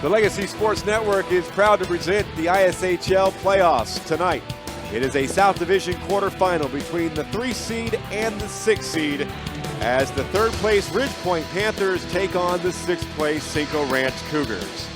The Legacy Sports Network is proud to present the ISHL playoffs tonight. It is a South Division quarterfinal between the 3 seed and the 6 seed as the 3rd place Ridge Point Panthers take on the 6th place Cinco Ranch Cougars.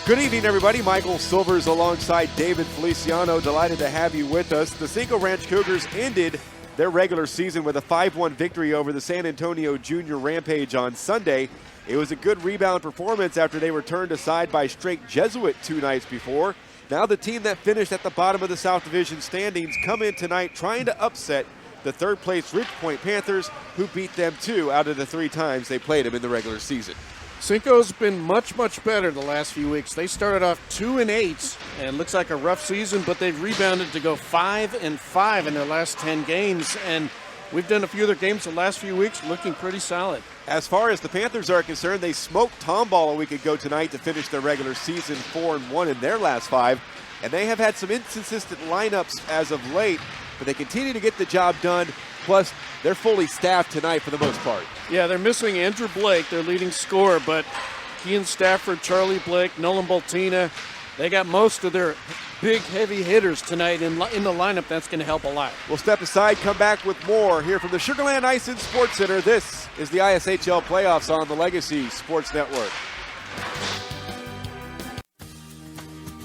Good evening, everybody. Michael Silvers alongside David Feliciano. Delighted to have you with us. The Cinco Ranch Cougars ended their regular season with a 5-1 victory over the San Antonio Junior Rampage on Sunday. It was a good rebound performance after they were turned aside by Strake Jesuit 2 nights before. Now the team that finished at the bottom of the South Division standings come in tonight trying to upset the 3rd place Ridge Point Panthers, who beat them 2 out of the 3 times they played them in the regular season. Cinco's been much better the last few weeks. They started off 2-8 and looks like a rough season, but they've rebounded to go 5-5 in their last 10 games. And we've done a few of their games the last few weeks, looking pretty solid. As far as the Panthers are concerned, they smoked Tomball a week ago tonight to finish their regular season 4-1 in their last 5. And they have had some inconsistent lineups as of late, but they continue to get the job done. Plus, they're fully staffed tonight for the most part. Yeah, they're missing Andrew Blake, their leading scorer, but Kean Stafford, Charlie Blake, Nolan Boltina, they got most of their big, heavy hitters tonight in the lineup. That's going to help a lot. We'll step aside, come back with more here from the Sugar Land Ice and Sports Center. This is the ISHL playoffs on the Legacy Sports Network.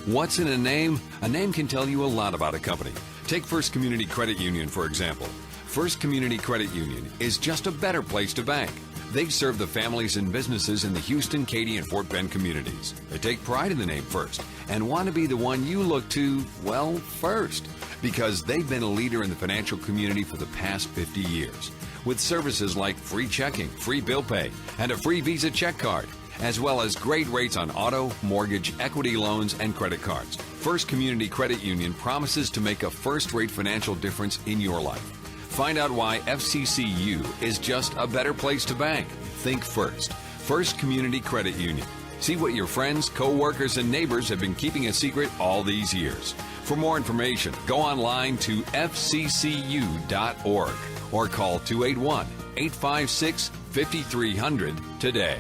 What's in a name? A name can tell you a lot about a company. Take First Community Credit Union, for example. First Community Credit Union is just a better place to bank. They serve the families and businesses in the Houston, Katy, and Fort Bend communities. They take pride in the name First and want to be the one you look to, well, first. Because they've been a leader in the financial community for the past 50 years. With services like free checking, free bill pay, and a free Visa check card, as well as great rates on auto, mortgage, equity loans, and credit cards. First Community Credit Union promises to make a first-rate financial difference in your life. Find out why FCCU is just a better place to bank. Think First. First Community Credit Union. See what your friends, co-workers, and neighbors have been keeping a secret all these years. For more information, go online to fccu.org or call 281-856-5300 today.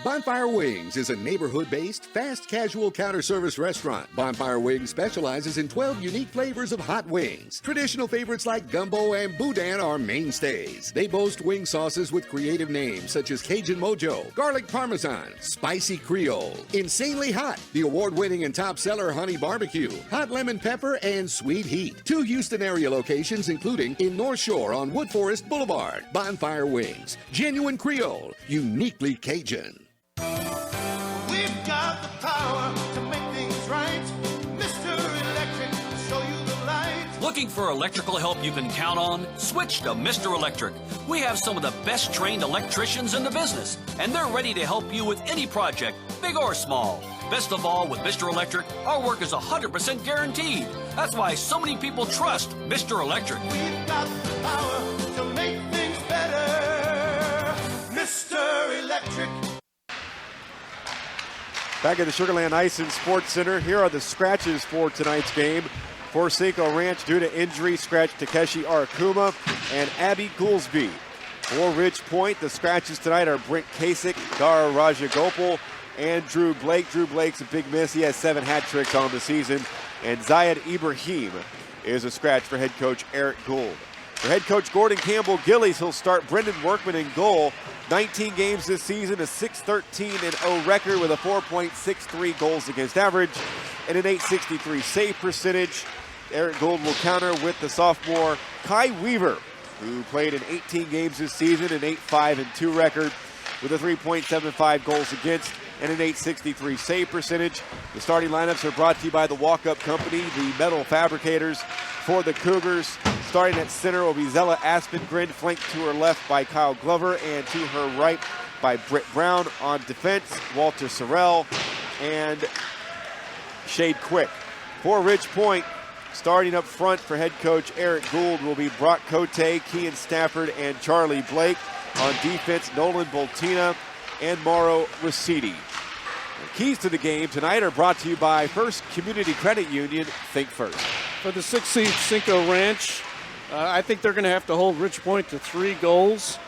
Bonfire Wings is a neighborhood-based, fast casual counter-service restaurant. Bonfire Wings specializes in 12 unique flavors of hot wings. Traditional favorites like gumbo and boudin are mainstays. They boast wing sauces with creative names such as Cajun Mojo, Garlic Parmesan, Spicy Creole, Insanely Hot, the award-winning and top seller Honey Barbecue, Hot Lemon Pepper, and Sweet Heat. 2 Houston area locations including in North Shore on Wood Forest Boulevard. Bonfire Wings, genuine Creole, uniquely Cajun. We've got the power to make things right. Mr. Electric, show you the light. Looking for electrical help you can count on? Switch to Mr. Electric. We have some of the best trained electricians in the business, and they're ready to help you with any project, big or small. Best of all, with Mr. Electric, our work is 100% guaranteed. That's why so many people trust Mr. Electric. We've got the power to make things better. Mr. Electric. Back at the Sugar Land Ice and Sports Center, here are the scratches for tonight's game. For Cinco Ranch, due to injury, scratch Takeshi Arakuma and Abby Goolsby. For Ridge Point, the scratches tonight are Brent Kasich, Dara Rajagopal, and Drew Blake. Drew Blake's a big miss. He has 7 hat tricks on the season. And Zayed Ibrahim is a scratch for head coach Eric Gould. For head coach Gordon Campbell Gillies, he'll start Brendan Workman in goal. 19 games this season, a 6-13-0 record with a 4.63 goals against average and an 863 save percentage. Eric Gould will counter with the sophomore Kai Weaver, who played in 18 games this season, an 8-5-2 record with a 3.75 goals against and an 863 save percentage. The starting lineups are brought to you by the Walk-Up Company, the metal fabricators. For the Cougars, starting at center will be Zella Aspengren, flanked to her left by Kyle Glover, and to her right by Britt Brown. On defense, Walter Sorrell and Shade Quick. For Ridge Point, starting up front for head coach Eric Gould will be Broc Cote, Kean Stafford, and Charlie Blake. On defense, Nolan Boltina and Mauro Rosidi. The keys to the game tonight are brought to you by First Community Credit Union. Think First. For the 6th seed Cinco Ranch, I think they're going to have to hold Ridge Point to 3 goals.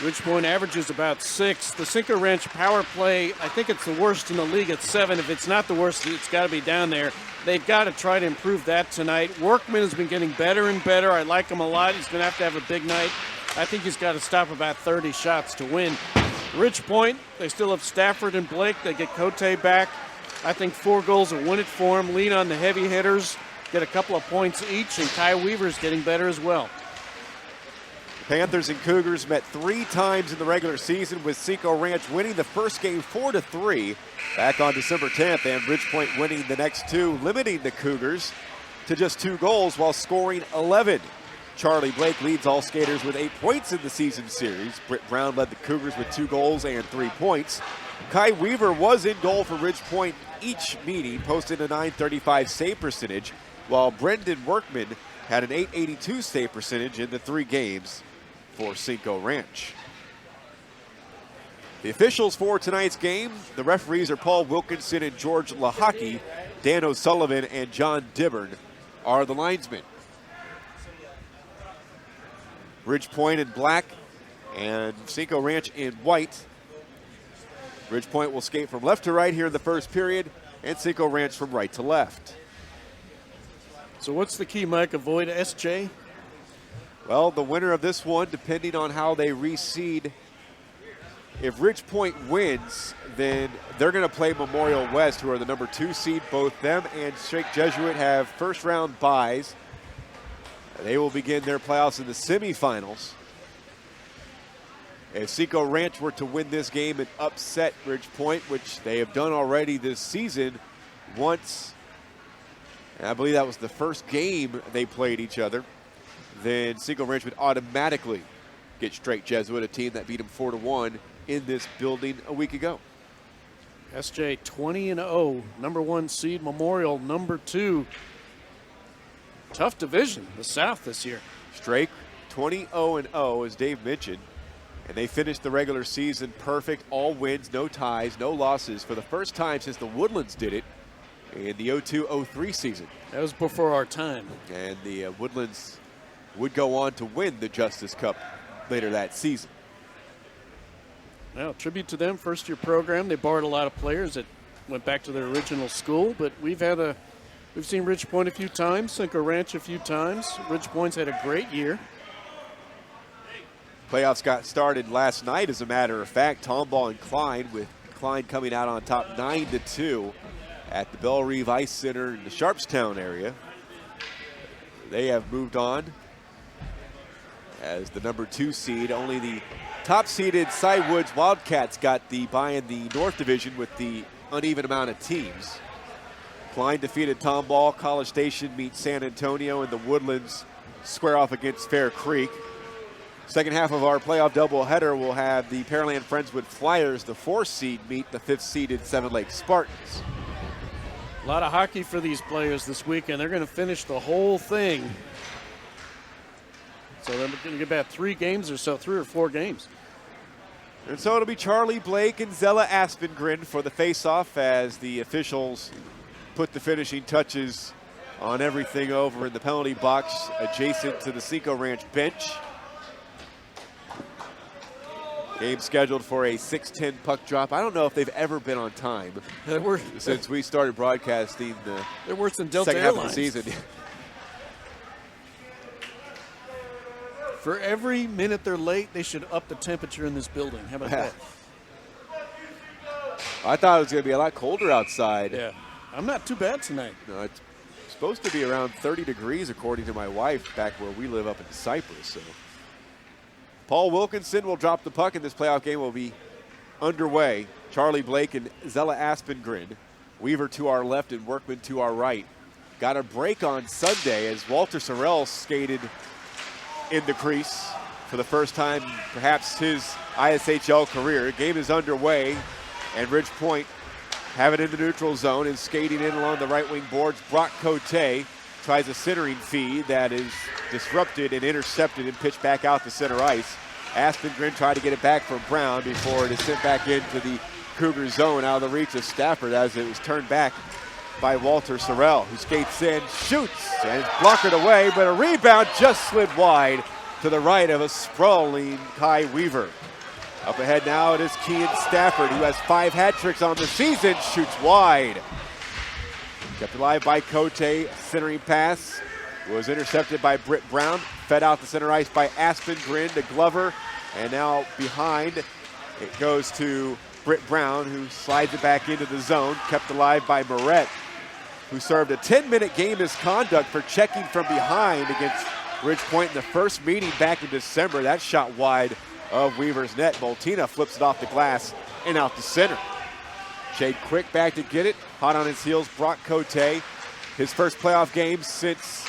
Ridge Point averages about 6. The Cinco Ranch power play, I think it's the worst in the league at 7. If it's not the worst, it's got to be down there. They've got to try to improve that tonight. Workman has been getting better and better. I like him a lot. He's going to have a big night. I think he's got to stop about 30 shots to win. Ridge Point, they still have Stafford and Blake. They get Cote back. I think 4 goals will win it for him. Lean on the heavy hitters, get a couple of points each, and Kai Weaver's getting better as well. Panthers and Cougars met 3 times in the regular season, with Cinco Ranch winning the first game 4-3 back on December 10th, and Ridge Point winning the next 2, limiting the Cougars to just 2 goals while scoring 11. Charlie Blake leads all skaters with 8 points in the season series. Britt Brown led the Cougars with 2 goals and 3 points. Kai Weaver was in goal for Ridge Point each meeting, posting a .935 save percentage, while Brendan Workman had an .882 save percentage in the 3 games for Cinco Ranch. The officials for tonight's game, the referees are Paul Wilkinson and George Lahaki. Dan O'Sullivan and John Dibbern are the linesmen. Ridge Point in black and Cinco Ranch in white. Ridge Point will skate from left to right here in the first period, and Cinco Ranch from right to left. So what's the key, Mike? Avoid SJ? Well, the winner of this one, depending on how they reseed, if Ridge Point wins, then they're going to play Memorial West, who are the number 2 seed. Both them and Strake Jesuit have first-round byes. They will begin their playoffs in the semifinals. If Cinco Ranch were to win this game and upset Ridge Point, which they have done already this season once, and I believe that was the first game they played each other, then Cinco Ranch would automatically get Strake Jesuit, a team that beat them 4-1 in this building a week ago. SJ 20-0, number 1 seed. Memorial number 2. Tough division, the South this year. Strake 20-0, as Dave mentioned, and they finished the regular season perfect, all wins, no ties, no losses, for the first time since the Woodlands did it in the 02-03 season. That was before our time. And the Woodlands would go on to win the Justice Cup later that season. Well, tribute to them, first-year program. They borrowed a lot of players that went back to their original school, but we've seen Ridge Point a few times, Cinco Ranch a few times. Ridge Point's had a great year. Playoffs got started last night, as a matter of fact. Tomball and Klein, with Klein coming out on top 9-2 at the Belle Reve Ice Center in the Sharpstown area. They have moved on as the number 2 seed. Only the top-seeded Cy Woods Wildcats got the bye in the North Division with the uneven amount of teams. Klein defeated Tomball. College Station meets San Antonio, and the Woodlands square off against Fair Creek. Second half of our playoff doubleheader will have the Pearland Friendswood Flyers, the 4th seed, meet the 5th-seeded Seven Lakes Spartans. A lot of hockey for these players this weekend. They're going to finish the whole thing. So they're going to get about 3 games or so, 3 or 4 games. And so it'll be Charlie Blake and Zella Aspengren for the face-off, as the officials put the finishing touches on everything over in the penalty box adjacent to the Cinco Ranch bench. Game scheduled for a 6:10 puck drop. I don't know if they've ever been on time since we started broadcasting they're worse than Delta second Airlines. half of the season. For every minute they're late, they should up the temperature in this building. How about that? I thought it was going to be a lot colder outside. Yeah, I'm not too bad tonight. No, it's supposed to be around 30 degrees, according to my wife, back where we live up in Cypress. So Paul Wilkinson will drop the puck, and this playoff game will be underway. Charlie Blake and Zella Aspengren, Weaver to our left and Workman to our right. Got a break on Sunday as Walter Sorrell skated in the crease for the first time, perhaps his ISHL career. Game is underway, and Ridge Point have it in the neutral zone and skating in along the right wing boards. Broc Cote tries a centering feed that is disrupted and intercepted and pitched back out to center ice. Aspengren tried to get it back from Brown before it is sent back into the Cougar zone out of the reach of Stafford, as it was turned back by Walter Sorrell, who skates in, shoots, and it's blockered away, but a rebound just slid wide to the right of a sprawling Kai Weaver. Up ahead now it is Kean Stafford, who has 5 hat tricks on the season, shoots wide. Kept alive by Cote, centering pass was intercepted by Britt Brown, fed out the center ice by Aspen Grin to Glover, and now behind it goes to Britt Brown, who slides it back into the zone, kept alive by Moret, who served a 10-minute game misconduct for checking from behind against Ridge Point in the first meeting back in December. That shot wide of Weaver's net. Boltina flips it off the glass and out to center. Shade Quick back to get it. Hot on his heels, Broc Cote. His first playoff game since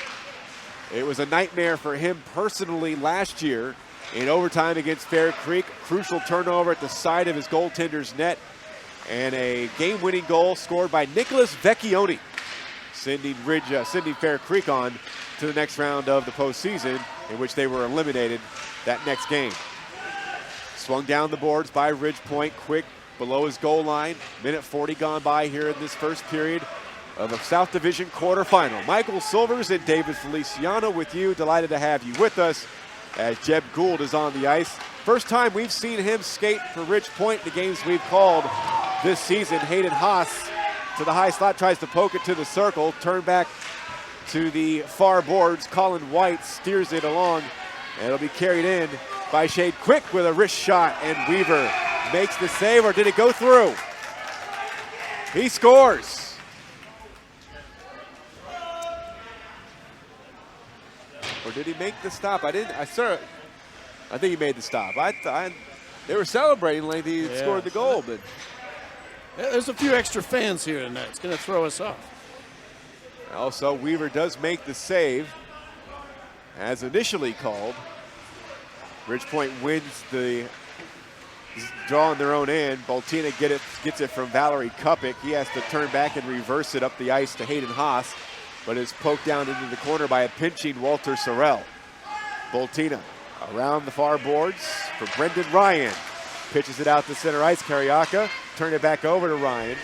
it was a nightmare for him personally last year in overtime against Fair Creek. Crucial turnover at the side of his goaltender's net. And a game-winning goal scored by Nicholas Vecchione, sending Fair Creek on to the next round of the postseason, in which they were eliminated that next game. Swung down the boards by Ridge Point. Quick below his goal line. Minute 40 gone by here in this first period of a South Division quarterfinal. Michael Silvers and David Feliciano with you. Delighted to have you with us as Jeb Gould is on the ice. First time we've seen him skate for Ridge Point in the games we've called this season. Hayden Haas to the high slot, tries to poke it to the circle. Turn back to the far boards. Colin White steers it along, and it'll be carried in by Shade Quick with a wrist shot, and Weaver makes the save, or did it go through? He scores. Or did he make the stop? I think he made the stop. They were celebrating like he scored the goal, but there's a few extra fans here tonight. It's going to throw us off. Also, Weaver does make the save as initially called. Ridge Point wins the draw on their own end. Boltina gets it from Valerie Kupik. He has to turn back and reverse it up the ice to Hayden Haas, but is poked down into the corner by a pinching Walter Sorrell. Boltina around the far boards for Brendan Ryan. Pitches it out to center ice. Kariaka turn it back over to Ryan.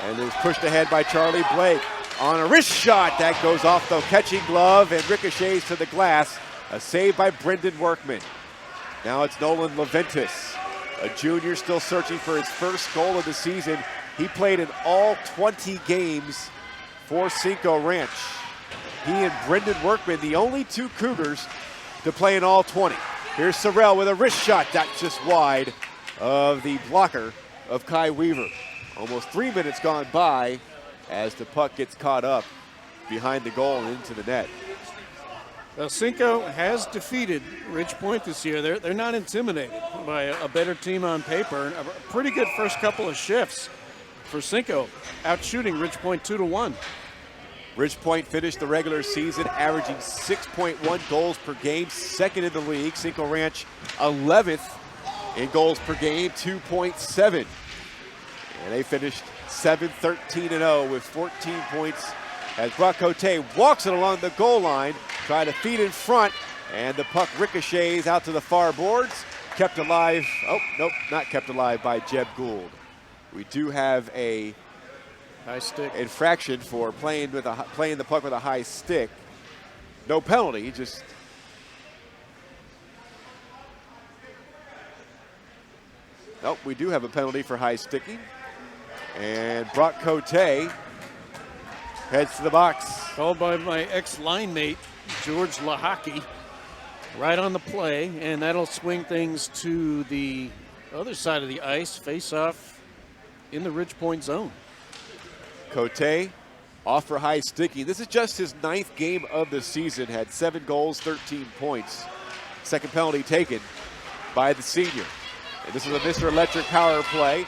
And it was pushed ahead by Charlie Blake on a wrist shot. That goes off the catching glove and ricochets to the glass. A save by Brendan Workman. Now it's Nolan Leventis, a junior still searching for his first goal of the season. He played in all 20 games for Cinco Ranch. He and Brendan Workman, the only 2 Cougars to play in all 20. Here's Sorrell with a wrist shot. That's just wide of the blocker of Kai Weaver. Almost 3 minutes gone by as the puck gets caught up behind the goal and into the net. Well, Cinco has defeated Ridge Point this year. They're not intimidated by a better team on paper. A pretty good first couple of shifts for Cinco, out shooting Ridge Point 2-1. Ridge Point finished the regular season averaging 6.1 goals per game, second in the league. Cinco Ranch 11th in goals per game, 2.7. And they finished 7-13-0 with 14 points as Broc Cote walks it along the goal line, trying to feed in front, and the puck ricochets out to the far boards. Kept alive. Oh, nope, not kept alive by Jeb Gould. We do have a high stick infraction for playing the puck with a high stick. No penalty, just nope. We do have a penalty for high sticking, and Broc Cote heads to the box. Called by my ex-line mate George Lahaki, right on the play, and that'll swing things to the other side of the ice. Face off in the Ridge Point zone. Cote off for high sticky. This is just his 9th game of the season. Had 7 goals, 13 points. Second penalty taken by the senior. And this is a Mr. Electric power play.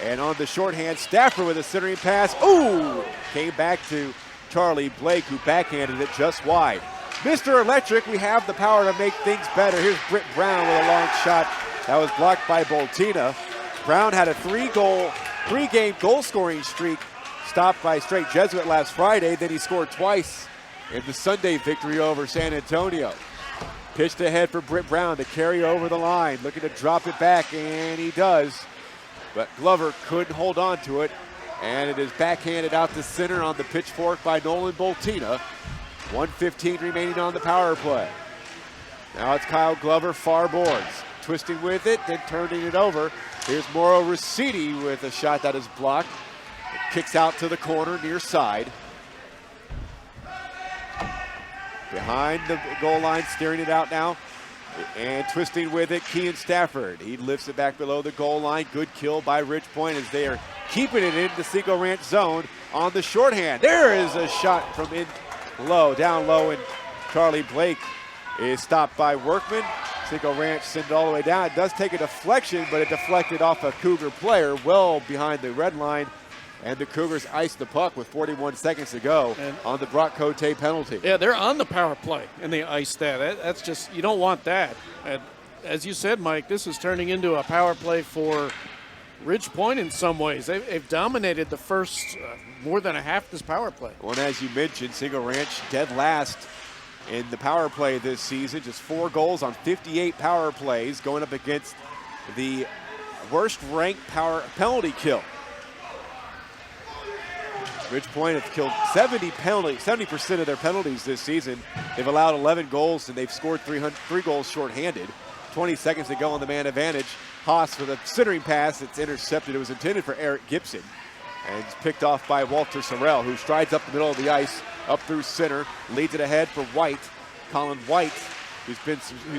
And on the shorthand, Stafford with a centering pass. Ooh! Came back to Charlie Blake, who backhanded it just wide. Mr. Electric, we have the power to make things better. Here's Britt Brown with a long shot. That was blocked by Boltina. Brown had a 3-game goal-scoring streak stopped by Straight Jesuit last Friday. Then he scored twice in the Sunday victory over San Antonio. Pitched ahead for Britt Brown to carry over the line. Looking to drop it back, and he does. But Glover couldn't hold on to it, and it is backhanded out to center on the pitchfork by Nolan Boltina. 1:15 remaining on the power play. Now it's Kyle Glover, far boards. Twisting with it, then turning it over. Here's Mauro Rossetti with a shot that is blocked. It kicks out to the corner, near side. Behind the goal line, steering it out now. And twisting with it, Kean Stafford. He lifts it back below the goal line. Good kill by Ridge Point as they are keeping it in the Cinco Ranch zone on the shorthand. There is a shot from down low, and Charlie Blake is stopped by Workman. Cinco Ranch sent it all the way down. It does take a deflection, but it deflected off a Cougar player well behind the red line. And the Cougars iced the puck with 41 seconds to go on the Broc Cote penalty. Yeah, they're on the power play, and they iced that. That's just, you don't want that. And as you said, Mike, this is turning into a power play for Ridge Point in some ways. They've dominated the first more than a half this power play. Well, and as you mentioned, Cinco Ranch dead last in the power play this season. Just 4 goals on 58 power plays, going up against the worst-ranked penalty kill. Ridge Point have killed 70% of their penalties this season. They've allowed 11 goals, and they've scored 3 goals shorthanded. 20 seconds to go on the man advantage. Haas with a centering pass. It's intercepted. It was intended for Eric Gibson. And it's picked off by Walter Sorrell, who strides up the middle of the ice, up through center, leads it ahead for White. Colin White, who's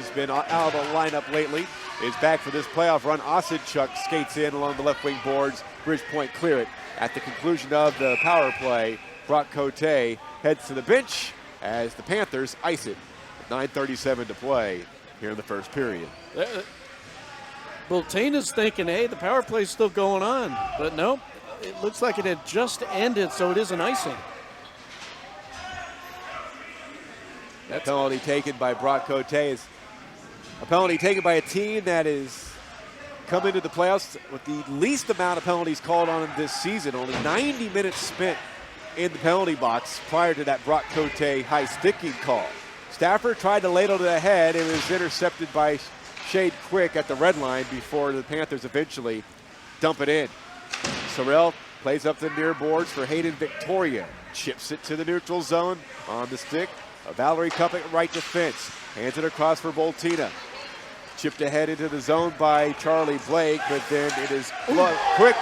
been out of the lineup lately, is back for this playoff run. Osidchuk skates in along the left wing boards. Ridge Point clear it. At the conclusion of the power play, Broc Cote heads to the bench as the Panthers ice it. 9:37 to play here in the first period. Well, Tana's thinking, hey, the power play's still going on. But no, it looks like it had just ended, so it is an icing. That penalty taken by Broc Cote is a penalty taken by a team that is come into the playoffs with the least amount of penalties called on them this season. Only 90 minutes spent in the penalty box prior to that Broc Cote high sticking call. Stafford tried to ladle to the head. It was intercepted by Shade Quick at the red line before the Panthers eventually dump it in. Sorrell plays up the near boards for Hayden Victoria. Chips it to the neutral zone on the stick. Valerie Cupic right defense. Hands it across for Boltina. Chipped ahead into the zone by Charlie Blake, but then it is Quick,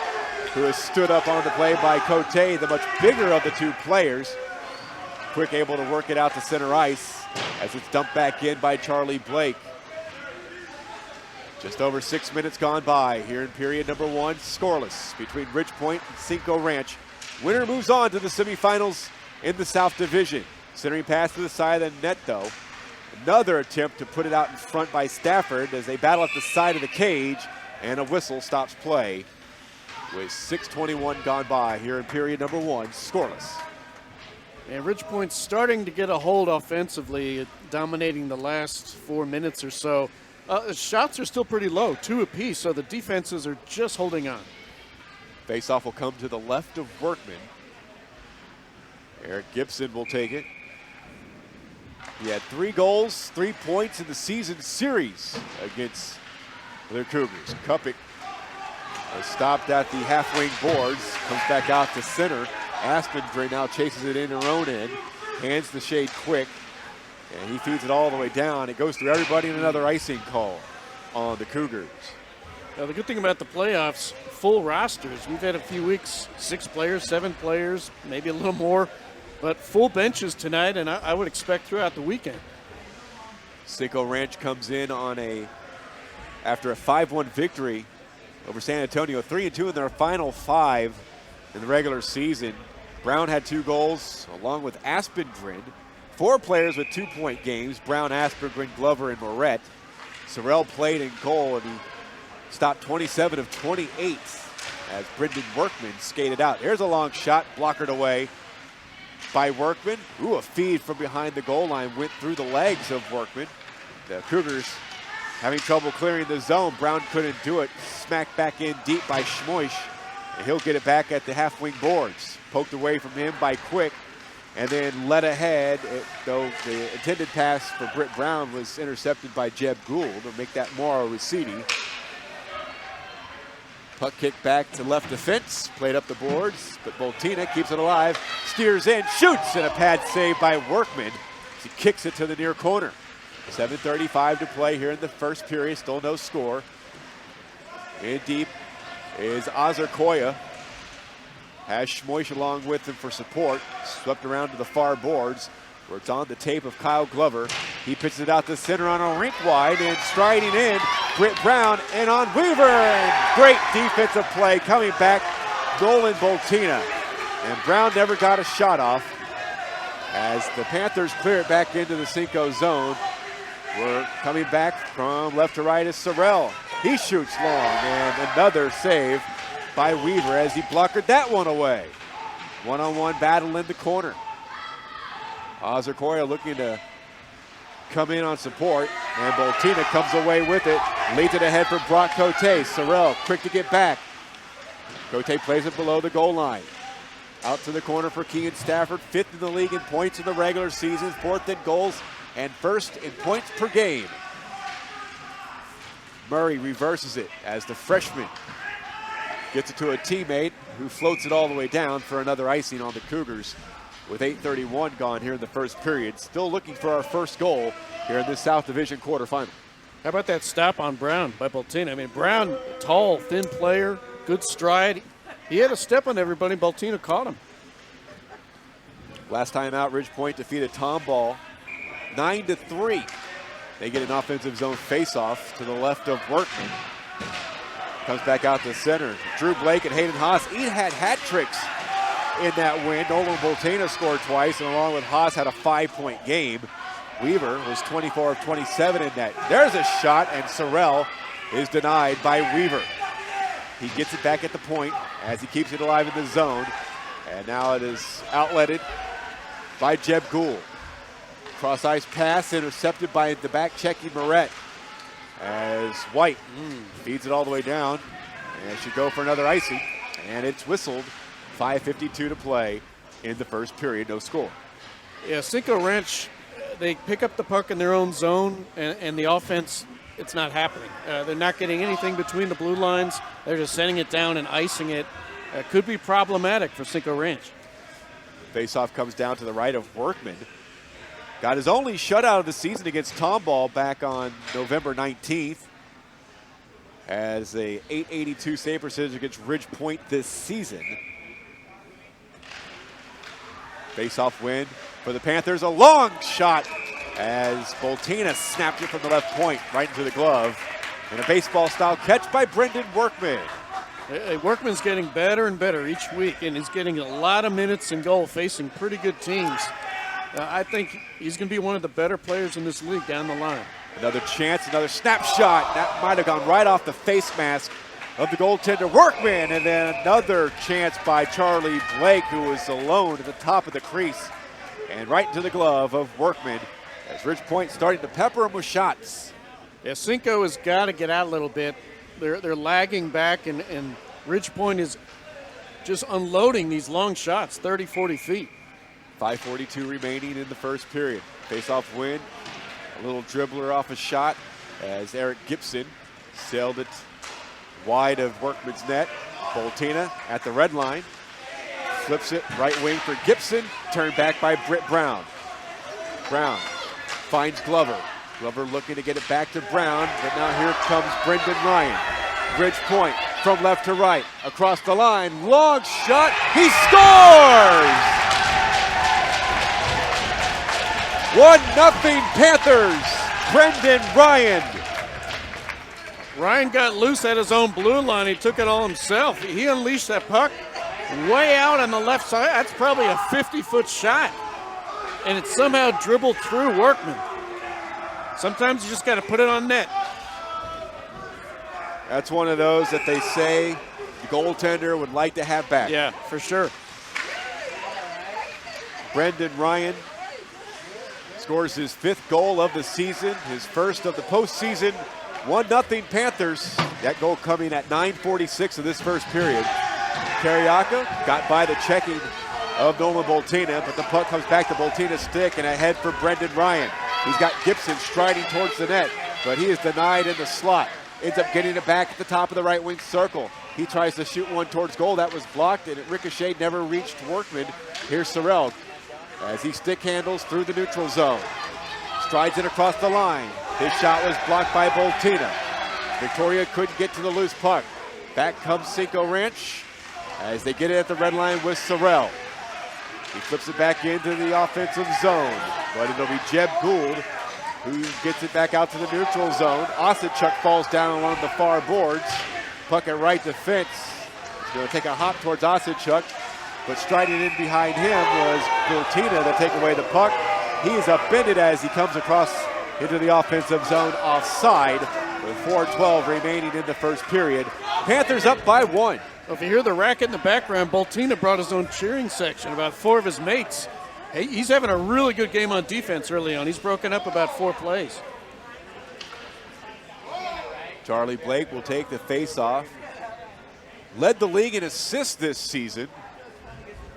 who has stood up on the play by Cote, the much bigger of the two players. Quick able to work it out to center ice as it's dumped back in by Charlie Blake. Just over 6 minutes gone by here in period number 1, scoreless between Ridge Point and Cinco Ranch. Winner moves on to the semifinals in the South Division. Centering pass to the side of the net, though. Another attempt to put it out in front by Stafford as they battle at the side of the cage, and a whistle stops play with 6:21 gone by here in period number 1, scoreless. And Ridge Point's starting to get a hold offensively, dominating the last 4 minutes or so. Shots are still pretty low, 2 apiece, so the defenses are just holding on. Faceoff will come to the left of Workman. Eric Gibson will take it. He had 3 goals, 3 points in the season series against the Cougars. Cupic was stopped at the half-wing boards, comes back out to center. Aspendray now chases it in her own end, hands the Shade Quick, and he feeds it all the way down. It goes through everybody and another icing call on the Cougars. Now, the good thing about the playoffs, full rosters. We've had a few weeks, 6 players, 7 players, maybe a little more. But full benches tonight, and I would expect throughout the weekend. Cinco Ranch comes in after a 5-1 victory over San Antonio, 3-2 in their final 5 in the regular season. Brown had 2 goals, along with Aspengren. 4 players with 2-point games: Brown, Aspengren, Glover, and Moret. Sorrell played in goal, and he stopped 27 of 28 as Brendan Workman skated out. There's a long shot, blockered away by Workman. Ooh, a feed from behind the goal line went through the legs of Workman. The Cougars having trouble clearing the zone. Brown couldn't do it. Smacked back in deep by Schmoish, and he'll get it back at the half-wing boards. Poked away from him by Quick, and then led ahead, though the intended pass for Britt Brown was intercepted by Jeb Gould to make that Mauro Rossetti. Puck kicked back to left defense, played up the boards, but Boltina keeps it alive, steers in, shoots, and a pad save by Workman. He kicks it to the near corner. 7:35 to play here in the first period. Still no score. In deep is Azarkoya. Has Schmoish along with him for support. Swept around to the far boards where it's on the tape of Kyle Glover. He pitches it out the center on a rink wide and striding in, Britt Brown and on Weaver. And great defensive play coming back, Nolan Boltina. And Brown never got a shot off as the Panthers clear it back into the Cinco zone. We're coming back from left to right is Sorrell. He shoots long and another save by Weaver as he blockered that one away. One-on-one battle in the corner. Azarkoya looking to come in on support, and Boltina comes away with it. Leads it ahead for Broc Cote. Sorrell quick to get back. Cote plays it below the goal line. Out to the corner for Keegan Stafford, 5th in the league in points in the regular season, 4th in goals, and 1st in points per game. Murray reverses it as the freshman gets it to a teammate who floats it all the way down for another icing on the Cougars with 8:31 gone here in the first period. Still looking for our first goal here in this South Division quarterfinal. How about that stop on Brown by Boltina? I mean, Brown, tall, thin player, good stride. He had a step on everybody. Boltina caught him. Last time out, Ridge Point defeated Tomball 9-3. They get an offensive zone faceoff to the left of Workman. Comes back out to center. Drew Blake and Hayden Haas each had hat tricks in that win. Nolan Boltina scored twice, and along with Haas had a 5-point game. Weaver was 24 of 27 in that. There's a shot, and Sorrell is denied by Weaver. He gets it back at the point as he keeps it alive in the zone. And now it is outletted by Jeb Gould. Cross ice pass intercepted by the back checking Moret as White feeds it all the way down and should go for another icing, and it's whistled. 5:52 to play in the first period, no score. Yeah, Cinco Ranch, they pick up the puck in their own zone, and the offense, it's not happening. They're not getting anything between the blue lines. They're just sending it down and icing it. Could be problematic for Cinco Ranch. Faceoff comes down to the right of Workman. Got his only shutout of the season against Tomball back on November 19th. As a .882 save percentage against Ridge Point this season. Faceoff win for the Panthers. A long shot as Boltina snapped it from the left point right into the glove. And a baseball-style catch by Brendan Workman. Workman's getting better and better each week, and he's getting a lot of minutes in goal facing pretty good teams. I think he's going to be one of the better players in this league down the line. Another chance, another snapshot. That might have gone right off the face mask of the goaltender Workman. And then another chance by Charlie Blake, who was alone at the top of the crease. And right into the glove of Workman as Ridge Point starting to pepper him with shots. Yeah, Cinco has got to get out a little bit. They're lagging back, and Ridge Point is just unloading these long shots, 30, 40 feet. 5:42 remaining in the first period. Face-off win. A little dribbler off a shot as Eric Gibson sailed it wide of Workman's net. Boltina at the red line. Flips it right wing for Gibson. Turned back by Britt Brown. Brown finds Glover. Glover looking to get it back to Brown, but now here comes Brendan Ryan. Ridge Point from left to right. Across the line. Long shot. He scores! 1-0 Panthers. Brendan Ryan. Ryan got loose at his own blue line. He took it all himself. He unleashed that puck way out on the left side. That's probably a 50-foot shot. And it somehow dribbled through Workman. Sometimes you just got to put it on net. That's one of those that they say the goaltender would like to have back. Yeah, for sure. Brendan Ryan scores his 5th goal of the season, his first of the postseason. 1-0 Panthers. That goal coming at 9:46 of this first period. Carriaca got by the checking of Nolan Boltina, but the puck comes back to Boltina's stick and ahead for Brendan Ryan. He's got Gibson striding towards the net, but he is denied in the slot. Ends up getting it back at the top of the right wing circle. He tries to shoot one towards goal. That was blocked, and it ricocheted, never reached Workman. Here's Sorrell as he stick handles through the neutral zone. strides it across the line. His shot was blocked by Boltina. Victoria couldn't get to the loose puck. Back comes Cinco Ranch as they get it at the red line with Sorrell. He flips it back into the offensive zone, but it'll be Jeb Gould who gets it back out to the neutral zone. Ossadchuk falls down on one of the far boards. Puck at right defense. He's going to take a hop towards Ossadchuk, but striding in behind him was Bultina to take away the puck. He is upended as he comes across into the offensive zone offside with 4:12 remaining in the first period. Panthers up by 1. Well, if you hear the racket in the background, Boltina brought his own cheering section, about 4 of his mates. Hey, he's having a really good game on defense early on. He's broken up about 4 plays. Charlie Blake will take the face-off. Led the league in assists this season.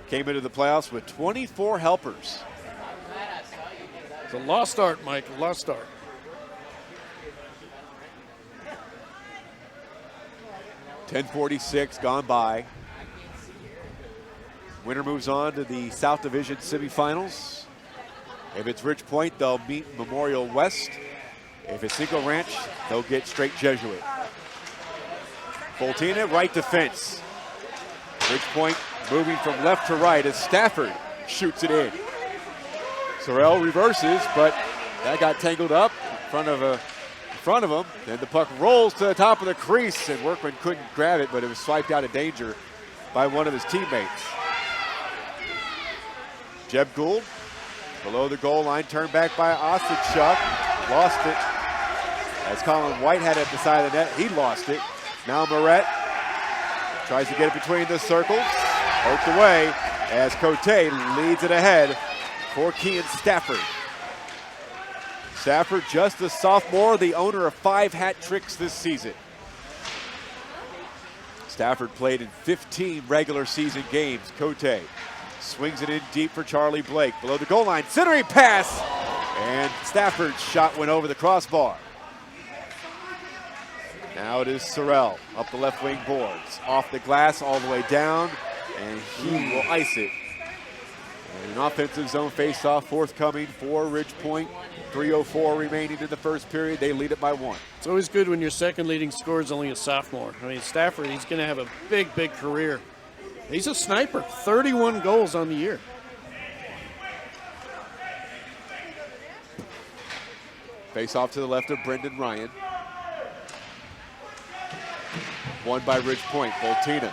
Came into the playoffs with 24 helpers. It's a lost art, Mike, a lost art. .10:46 gone by. Winner moves on to the South Division semifinals. If it's Ridge Point, they'll meet Memorial West. If it's Cinco Ranch, they'll get straight Jesuit. Boltina, right defense. Ridge Point moving from left to right as Stafford shoots it in. Sorrell reverses, but that got tangled up in front of him. Then the puck rolls to the top of the crease, and Workman couldn't grab it, but it was swiped out of danger by one of his teammates. Jeb Gould, below the goal line, turned back by Ossadchuk. Lost it. As Colin White had it at the side of the net, he lost it. Now Moret tries to get it between the circles. Poked away as Cote leads it ahead for Kean Stafford. Stafford, just a sophomore, the owner of 5 hat tricks this season. Stafford played in 15 regular season games. Cote swings it in deep for Charlie Blake. Below the goal line, centering pass, and Stafford's shot went over the crossbar. Now it is Sorrell up the left wing boards. Off the glass all the way down, and he will ice it. And an offensive zone faceoff forthcoming for Ridge Point. 3:04 remaining in the first period. They lead it by 1. It's always good when your second leading scorer is only a sophomore. I mean, Stafford, he's going to have a big, big career. He's a sniper, 31 goals on the year. Face off to the left of Brendan Ryan. Won by Ridge Point. Boltina,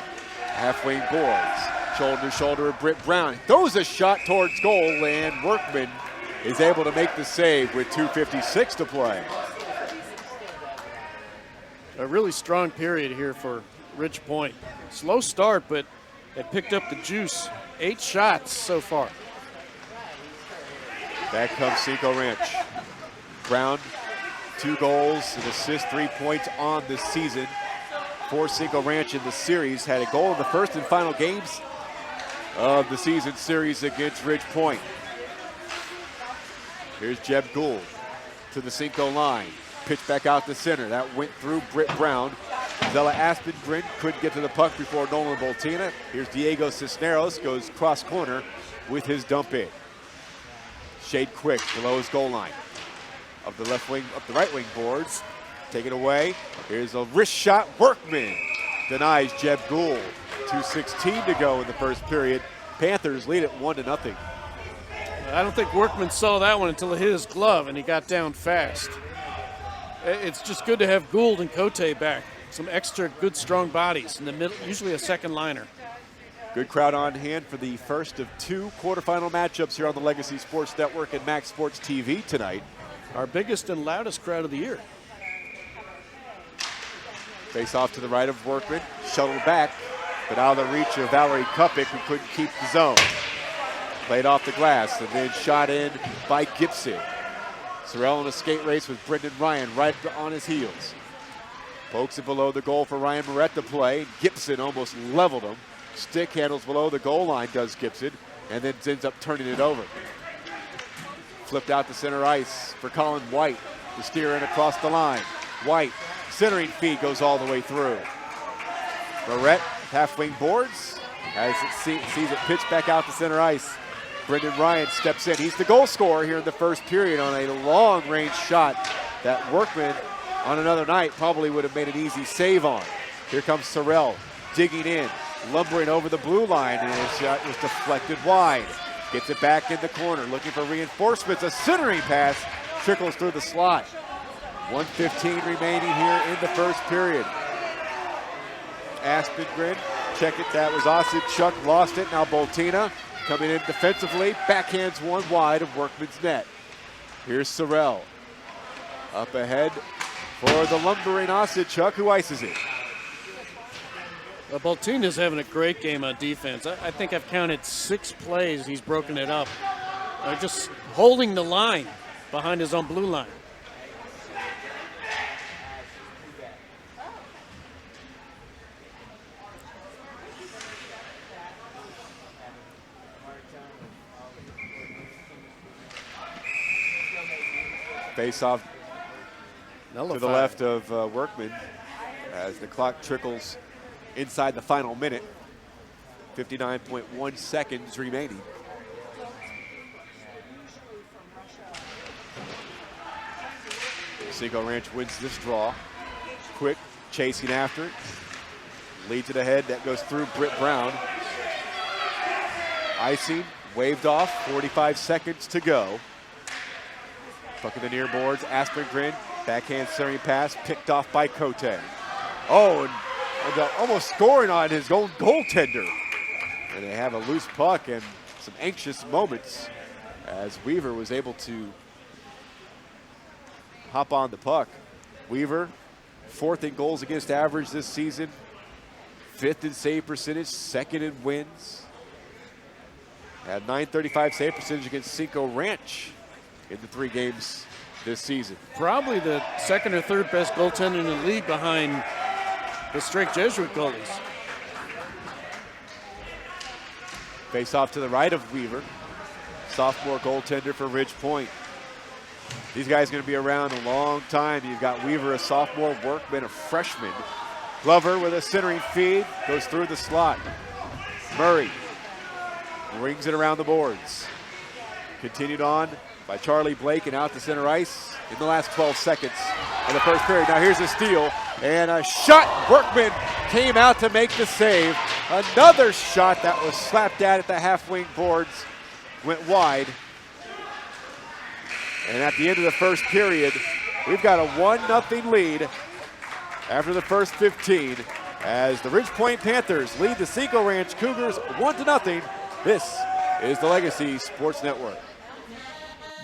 half-wing boards. Shoulder to shoulder with Britt Brown. Throws a shot towards goal, and Workman is able to make the save with 2:56 to play. A really strong period here for Ridge Point. Slow start, but they picked up the juice. 8 shots so far. Back comes Cinco Ranch. Brown, 2 goals, an assist, 3 points on this season for Cinco Ranch in the series. Had a goal in the first and final games of the season series against Ridge Point. Here's Jeb Gould to the Cinco line. Pitch back out the center. That went through Britt Brown. Zella Aspengren couldn't get to the puck before Nolan Boltina. Here's Diego Cisneros, goes cross corner with his dump in. Shade Quick below his goal line. Up the left wing, up the right wing boards. Take it away. Here's a wrist shot. Workman denies Jeb Gould. 2:16 to go in the first period. Panthers lead it 1-0. I don't think Workman saw that one until it hit his glove and he got down fast. It's just good to have Gould and Cote back. Some extra good, strong bodies in the middle, usually a second liner. Good crowd on hand for the first of 2 quarterfinal matchups here on the Legacy Sports Network and Max Sports TV tonight. Our biggest and loudest crowd of the year. Face off to the right of Workman, shuttled back, but out of the reach of Valerie Kupik, who couldn't keep the zone. Played off the glass and then shot in by Gibson. Sorrell in a skate race with Brendan Ryan right on his heels. Pokes it below the goal for Ryan Moret to play. Gibson almost leveled him. Stick handles below the goal line, does Gibson, and then ends up turning it over. Flipped out to center ice for Colin White to steer in across the line. White, centering feed, goes all the way through. Moret, half wing boards, as it sees it pitched back out to center ice Brendan Ryan steps in. He's the goal scorer here in the first period on a long-range shot that Workman on another night probably would have made an easy save on. Here comes Sorrell digging in, lumbering over the blue line, and his shot was deflected wide. Gets it back in the corner, looking for reinforcements. A centering pass trickles through the slot. 1:15 remaining here in the first period. Aspengren, check it, that was Chuck, lost it. Now Boltina coming in defensively, backhands one wide of Workman's net. Here's Sorrell. Up ahead for the lumbering Chuck, who ices it. Well, Boltina's having a great game on defense. I think I've counted 6 plays he's broken it up. Just holding the line behind his own blue line. Face off to the left of Workman as the clock trickles inside the final minute. 59.1 seconds remaining. Cinco Ranch wins this draw. Quick chasing after it. Leads it ahead. That goes through Britt Brown. Icing, waved off. 45 seconds to go. Puck in the near boards. Aspengren, backhand centering pass, picked off by Cote. Oh, and almost scoring on his own goaltender. And they have a loose puck and some anxious moments as Weaver was able to hop on the puck. Weaver, 4th in goals against average this season, 5th in save percentage, 2nd in wins. Had .935 save percentage against Cinco Ranch in the 3 games this season. Probably the 2nd or 3rd best goaltender in the league behind the Strake Jesuit goalies. Face off to the right of Weaver. Sophomore goaltender for Ridge Point. These guys are going to be around a long time. You've got Weaver, a sophomore, Workman, a freshman. Glover with a centering feed, goes through the slot. Murray rings it around the boards. Continued on by Charlie Blake and out to center ice in the last 12 seconds of the first period. Now here's a steal and a shot. Workman came out to make the save. Another shot that was slapped at the half-wing boards went wide. And at the end of the first period, we've got a 1-0 lead after the first 15 as the Ridge Point Panthers lead the Cinco Ranch Cougars 1-0. This is the Legacy Sports Network.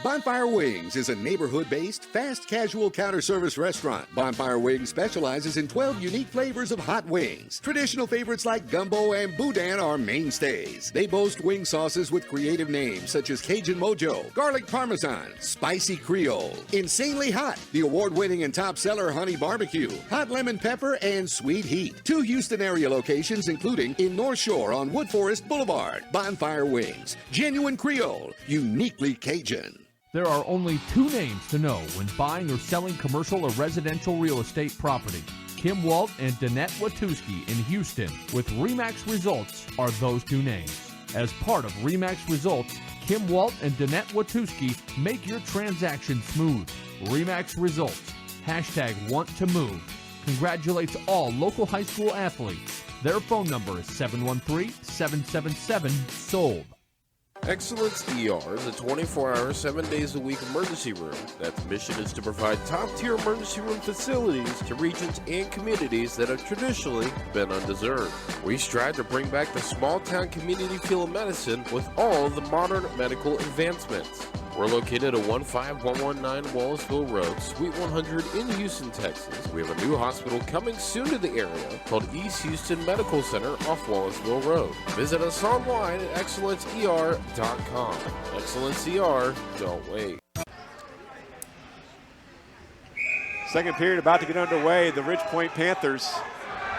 Bonfire Wings is a neighborhood-based, fast casual counter service restaurant. Bonfire Wings specializes in 12 unique flavors of hot wings. Traditional favorites like gumbo and boudin are mainstays. They boast wing sauces with creative names such as Cajun Mojo, Garlic Parmesan, Spicy Creole, Insanely Hot, the award-winning and top seller Honey Barbecue, Hot Lemon Pepper, and Sweet Heat. 2 Houston area locations including in North Shore on Wood Forest Boulevard. Bonfire Wings, genuine Creole, uniquely Cajun. There are only 2 names to know when buying or selling commercial or residential real estate property. Kim Walt and Danette Watuski in Houston with RE/MAX Results are those 2 names. As part of RE/MAX Results, Kim Walt and Danette Watuski make your transaction smooth. RE/MAX Results, #WantToMove. Congratulates all local high school athletes. Their phone number is 713-777-SOLD. Excellence ER is a 24-hour, 7 days a week emergency room that's mission is to provide top-tier emergency room facilities to regions and communities that have traditionally been undeserved. We strive to bring back the small-town community feel of medicine with all the modern medical advancements. We're located at 15119 Wallaceville Road, Suite 100 in Houston, Texas. We have a new hospital coming soon to the area called East Houston Medical Center off Wallaceville Road. Visit us online at excellenceer.com. Excellence ER, don't wait. Second period about to get underway. The Ridge Point Panthers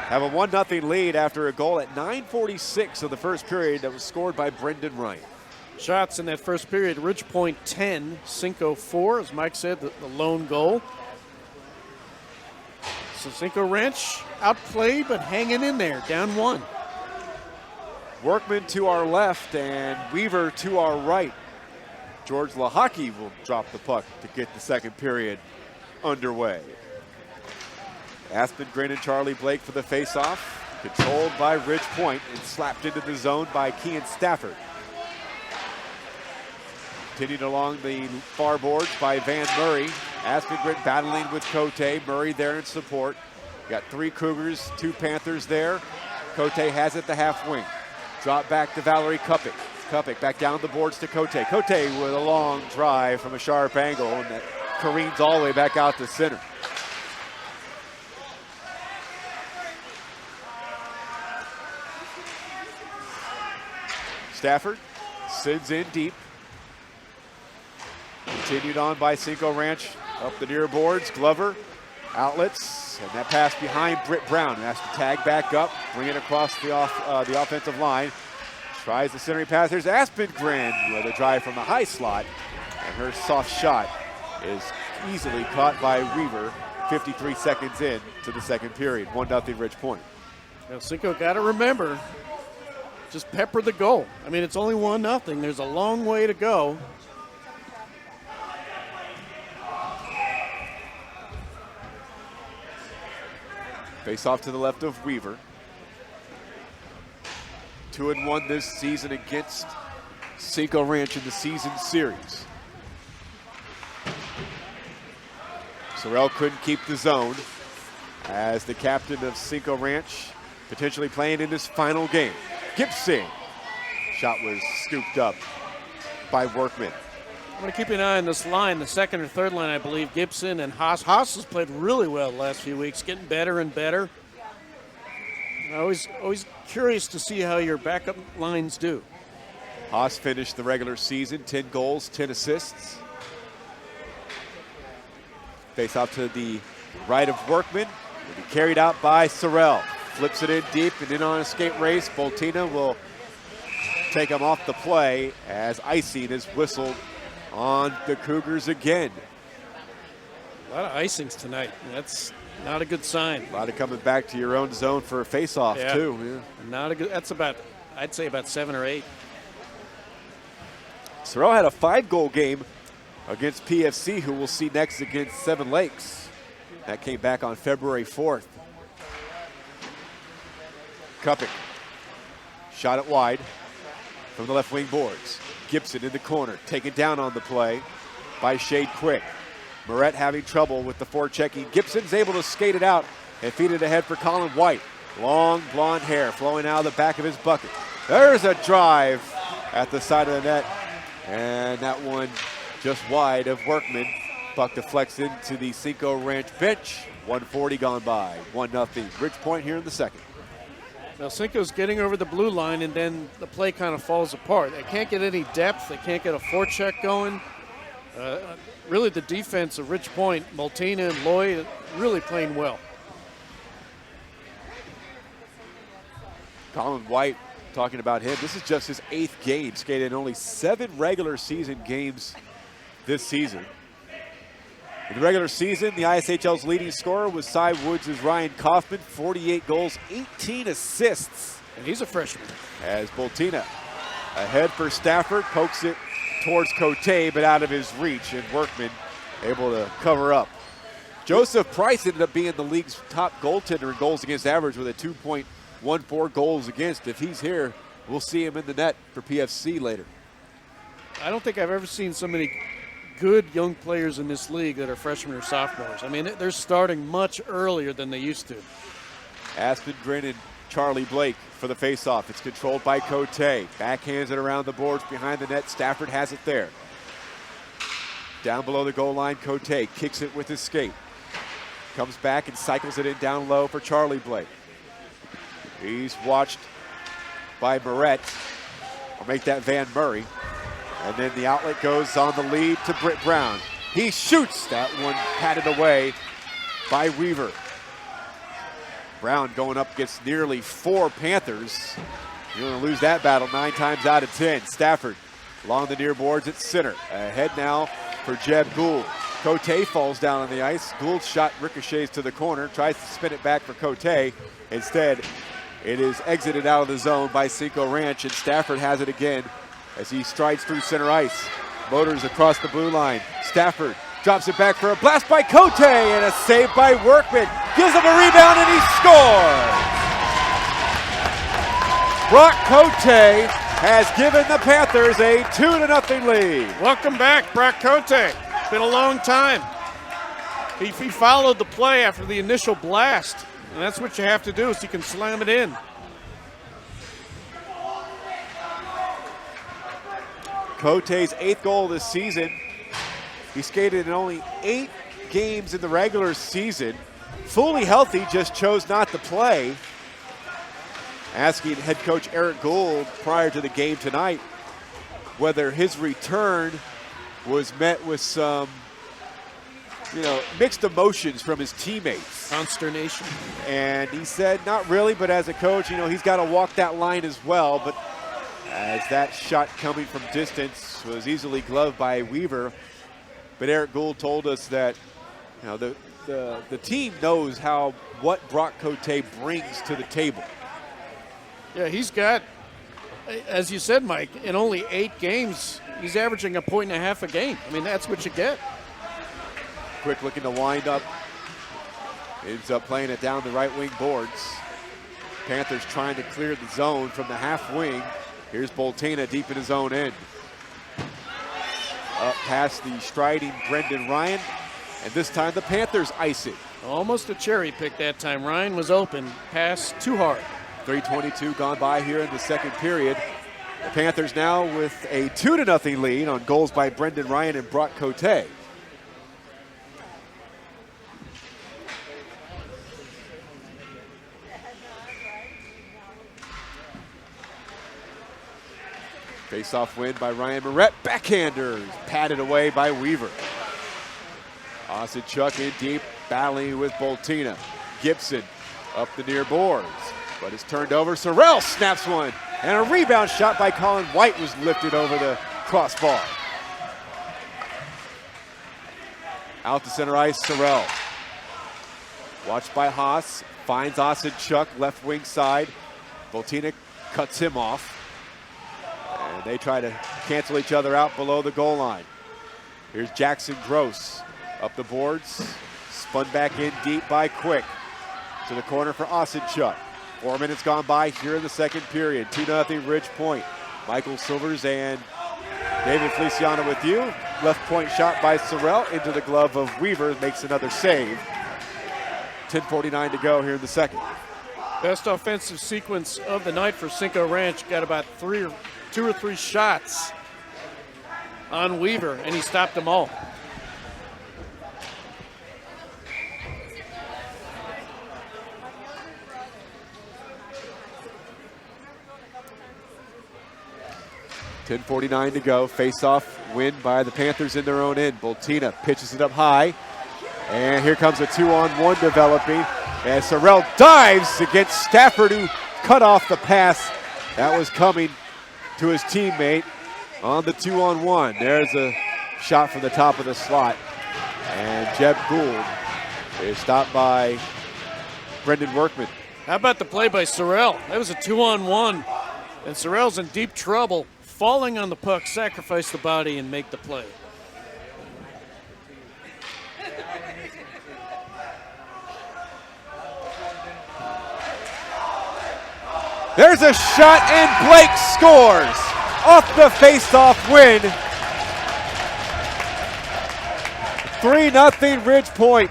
have a 1-0 lead after a goal at 9:46 of the first period that was scored by Brendan Wright. Shots in that first period, Ridge Point 10, Cinco 4, as Mike said, the lone goal. So Cinco Ranch outplayed, but hanging in there, down 1. Workman to our left and Weaver to our right. George Lahaki will drop the puck to get the second period underway. Aspengren and Charlie Blake for the faceoff. Controlled by Ridge Point and slapped into the zone by Kean Stafford. Continued along the far boards by Van Murray. Aspengren battling with Cote. Murray there in support. Got 3 Cougars, 2 Panthers there. Cote has it the half wing. Drop back to Valerie Kupik. Kupik back down the boards to Cote. Cote with a long drive from a sharp angle, and that careens all the way back out to center. Stafford sends in deep. Continued on by Cinco Ranch up the near boards. Glover outlets, and that pass behind Britt Brown. Has to tag back up, bring it across the offensive line. Tries the centering pass. There's Aspengren with a drive from the high slot, and her soft shot is easily caught by Weaver. 53 seconds in to the second period. 1-0 Ridge Point. Now Cinco got to remember, just pepper the goal. I mean, it's only 1-0. There's a long way to go. Face off to the left of Weaver. 2-1 this season against Cinco Ranch in the season series. Sorrell couldn't keep the zone as the captain of Cinco Ranch potentially playing in this final game. Gibson. Shot was scooped up by Workman. I'm going to keep an eye on this line, the second or third line, I believe. Gibson and Haas. Haas has played really well the last few weeks, getting better and better. I'm always curious to see how your backup lines do. Haas finished the regular season, 10 goals, 10 assists. Face off to the right of Workman. Will be carried out by Sorrell. Flips it in deep and in on a skate race. Boltina will take him off the play as icing is whistled on the Cougars again. A lot of icings tonight. That's not a good sign. A lot of coming back to your own zone for a face-off, too. Yeah. Not a good. That's about, I'd say about 7 or 8. Sorrell had a 5-goal game against PFC, who we'll see next against Seven Lakes. That came back on February 4th. Kupik shot it wide from the left wing boards. Gibson in the corner, taken down on the play by Shade Quick. Moret having trouble with the forechecking. Gibson's able to skate it out and feed it ahead for Colin White. Long blonde hair flowing out of the back of his bucket. There's a drive at the side of the net, and that one just wide of Workman. Puck deflects into the Cinco Ranch bench. 1:40 gone by. 1-0 Ridge Point here in the second. Now Cinco's getting over the blue line, and then the play kind of falls apart. They can't get any depth. They can't get a forecheck going. Really, the defense of Ridge Point, Moltina and Lloyd, really playing well. Colin White, talking about him, this is just his 8th game. Skated in only 7 regular season games this season. In the regular season, the ISHL's leading scorer was Cy Woods' Ryan Kaufman, 48 goals, 18 assists. And he's a freshman. As Boltina ahead for Stafford, pokes it towards Cote, but out of his reach, and Workman able to cover up. Joseph Price ended up being the league's top goaltender in goals against average with a 2.14 goals against. If he's here, we'll see him in the net for PFC later. I don't think I've ever seen so many good young players in this league that are freshmen or sophomores. I mean, they're starting much earlier than they used to. Aspengren and Charlie Blake for the faceoff. It's controlled by Cote. Backhands it around the boards behind the net. Stafford has it there. Down below the goal line, Cote kicks it with his skate. Comes back and cycles it in down low for Charlie Blake. He's watched by Moret. Or make that Van Murray. And then the outlet goes on the lead to Britt Brown. He shoots. That one patted away by Weaver. Brown going up against nearly 4 Panthers. You're going to lose that battle 9 times out of 10. Stafford along the near boards at center. Ahead now for Jeb Gould. Cote falls down on the ice. Gould's shot ricochets to the corner. Tries to spin it back for Cote. Instead, It is exited out of the zone by Cinco Ranch, and Stafford has it again as he strides through center ice. Motors across the blue line. Stafford drops it back for a blast by Cote, and a save by Workman. Gives him a rebound, and he scores! Broc Cote has given the Panthers a 2-0 lead. Welcome back, Broc Cote. Been a long time. He followed the play after the initial blast, and that's what you have to do, so you can slam it in. Cote's 8th goal this season. He skated in only 8 games in the regular season. Fully healthy, just chose not to play. Asking head coach Eric Gould prior to the game tonight whether his return was met with some, mixed emotions from his teammates. Consternation. And he said, not really, but as a coach, he's got to walk that line as well. But as that shot coming from distance was easily gloved by Weaver. But Eric Gould told us that the team knows what Broc Cote brings to the table. Yeah, he's got, as you said, Mike, in only 8 games, he's averaging 1.5 points a game. I mean, that's what you get. Quick looking to wind up. Ends up playing it down the right wing boards. Panthers trying to clear the zone from the half wing. Here's Boltina deep in his own end. Up past the striding Brendan Ryan. And this time the Panthers ice it. Almost a cherry pick that time. Ryan was open. Pass too hard. 3:22 gone by here in the second period. The Panthers now with a 2-0 lead on goals by Brendan Ryan and Broc Cote. Face-off win by Ryan Moret. Backhander patted away by Weaver. Ossadchuk in deep, battling with Boltina. Gibson up the near boards, but it's turned over. Sorrell snaps one, and a rebound shot by Colin White was lifted over the crossbar. Out to center ice, Sorrell. Watched by Haas, finds Ossadchuk, left wing side. Boltina cuts him off. And they try to cancel each other out below the goal line. Here's Jackson Gross up the boards. Spun back in deep by Quick. To the corner for Ossadchuk. 4 minutes gone by here in the second period. 2-0 Ridge Point. Michael Silvers and David Feliciano with you. Left point shot by Sorrell into the glove of Weaver. Makes another save. 10:49 to go here in the second. Best offensive sequence of the night for Cinco Ranch. Got about 2 or 3 shots on Weaver, and he stopped them all. .10:49 to go. Face-off win by the Panthers in their own end. Boltina pitches it up high. And here comes a 2-on-1 developing. And Sorrell dives against Stafford, who cut off the pass that was coming to his teammate on the 2-on-1. There's a shot from the top of the slot. And Jeb Gould is stopped by Brendan Workman. How about the play by Sorrell? That was a 2-on-1. And Sorrell's in deep trouble. Falling on the puck, sacrifice the body, and make the play. There's a shot, and Blake scores off the face-off win. 3-0 Ridge Point.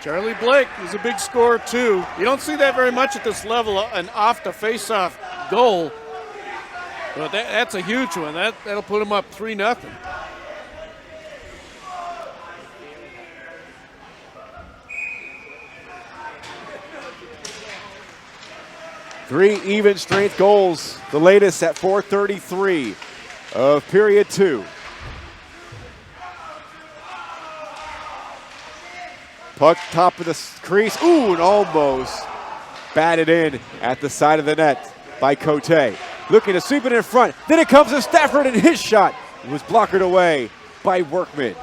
Charlie Blake is a big scorer, too. You don't see that very much at this level, an off the face-off goal. But that's a huge one. That'll put him up 3-0. Three even strength goals, the latest at 4:33 of period 2. Puck top of the crease. Ooh, and almost batted in at the side of the net by Cote. Looking to sweep it in front. Then it comes to Stafford, and his shot was blockered away by Workman.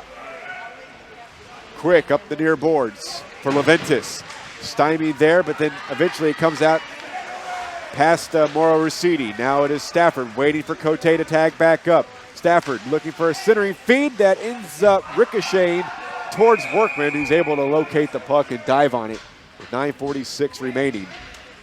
Quick up the near boards for Leventis. stymied there, but then eventually it comes out past Moro Ricidi. Now it is Stafford waiting for Cote to tag back up. Stafford looking for a centering feed that ends up ricocheting towards Workman, who's able to locate the puck and dive on it with 9:46 remaining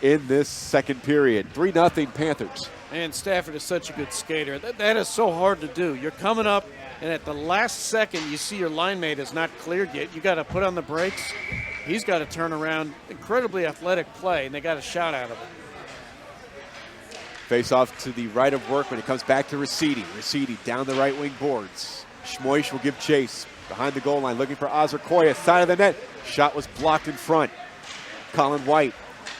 in this second period. 3-0 Panthers. Man, Stafford is such a good skater. That is so hard to do. You're coming up, and at the last second, you see your line mate is not cleared yet. You got to put on the brakes. He's got to turn around. Incredibly athletic play, and they got a shot out of it. Face off to the right of Workman. It comes back to Ricidi. Ricidi down the right wing boards. Schmoish will give chase behind the goal line, looking for Ozarkoya, side of the net. Shot was blocked in front. Colin White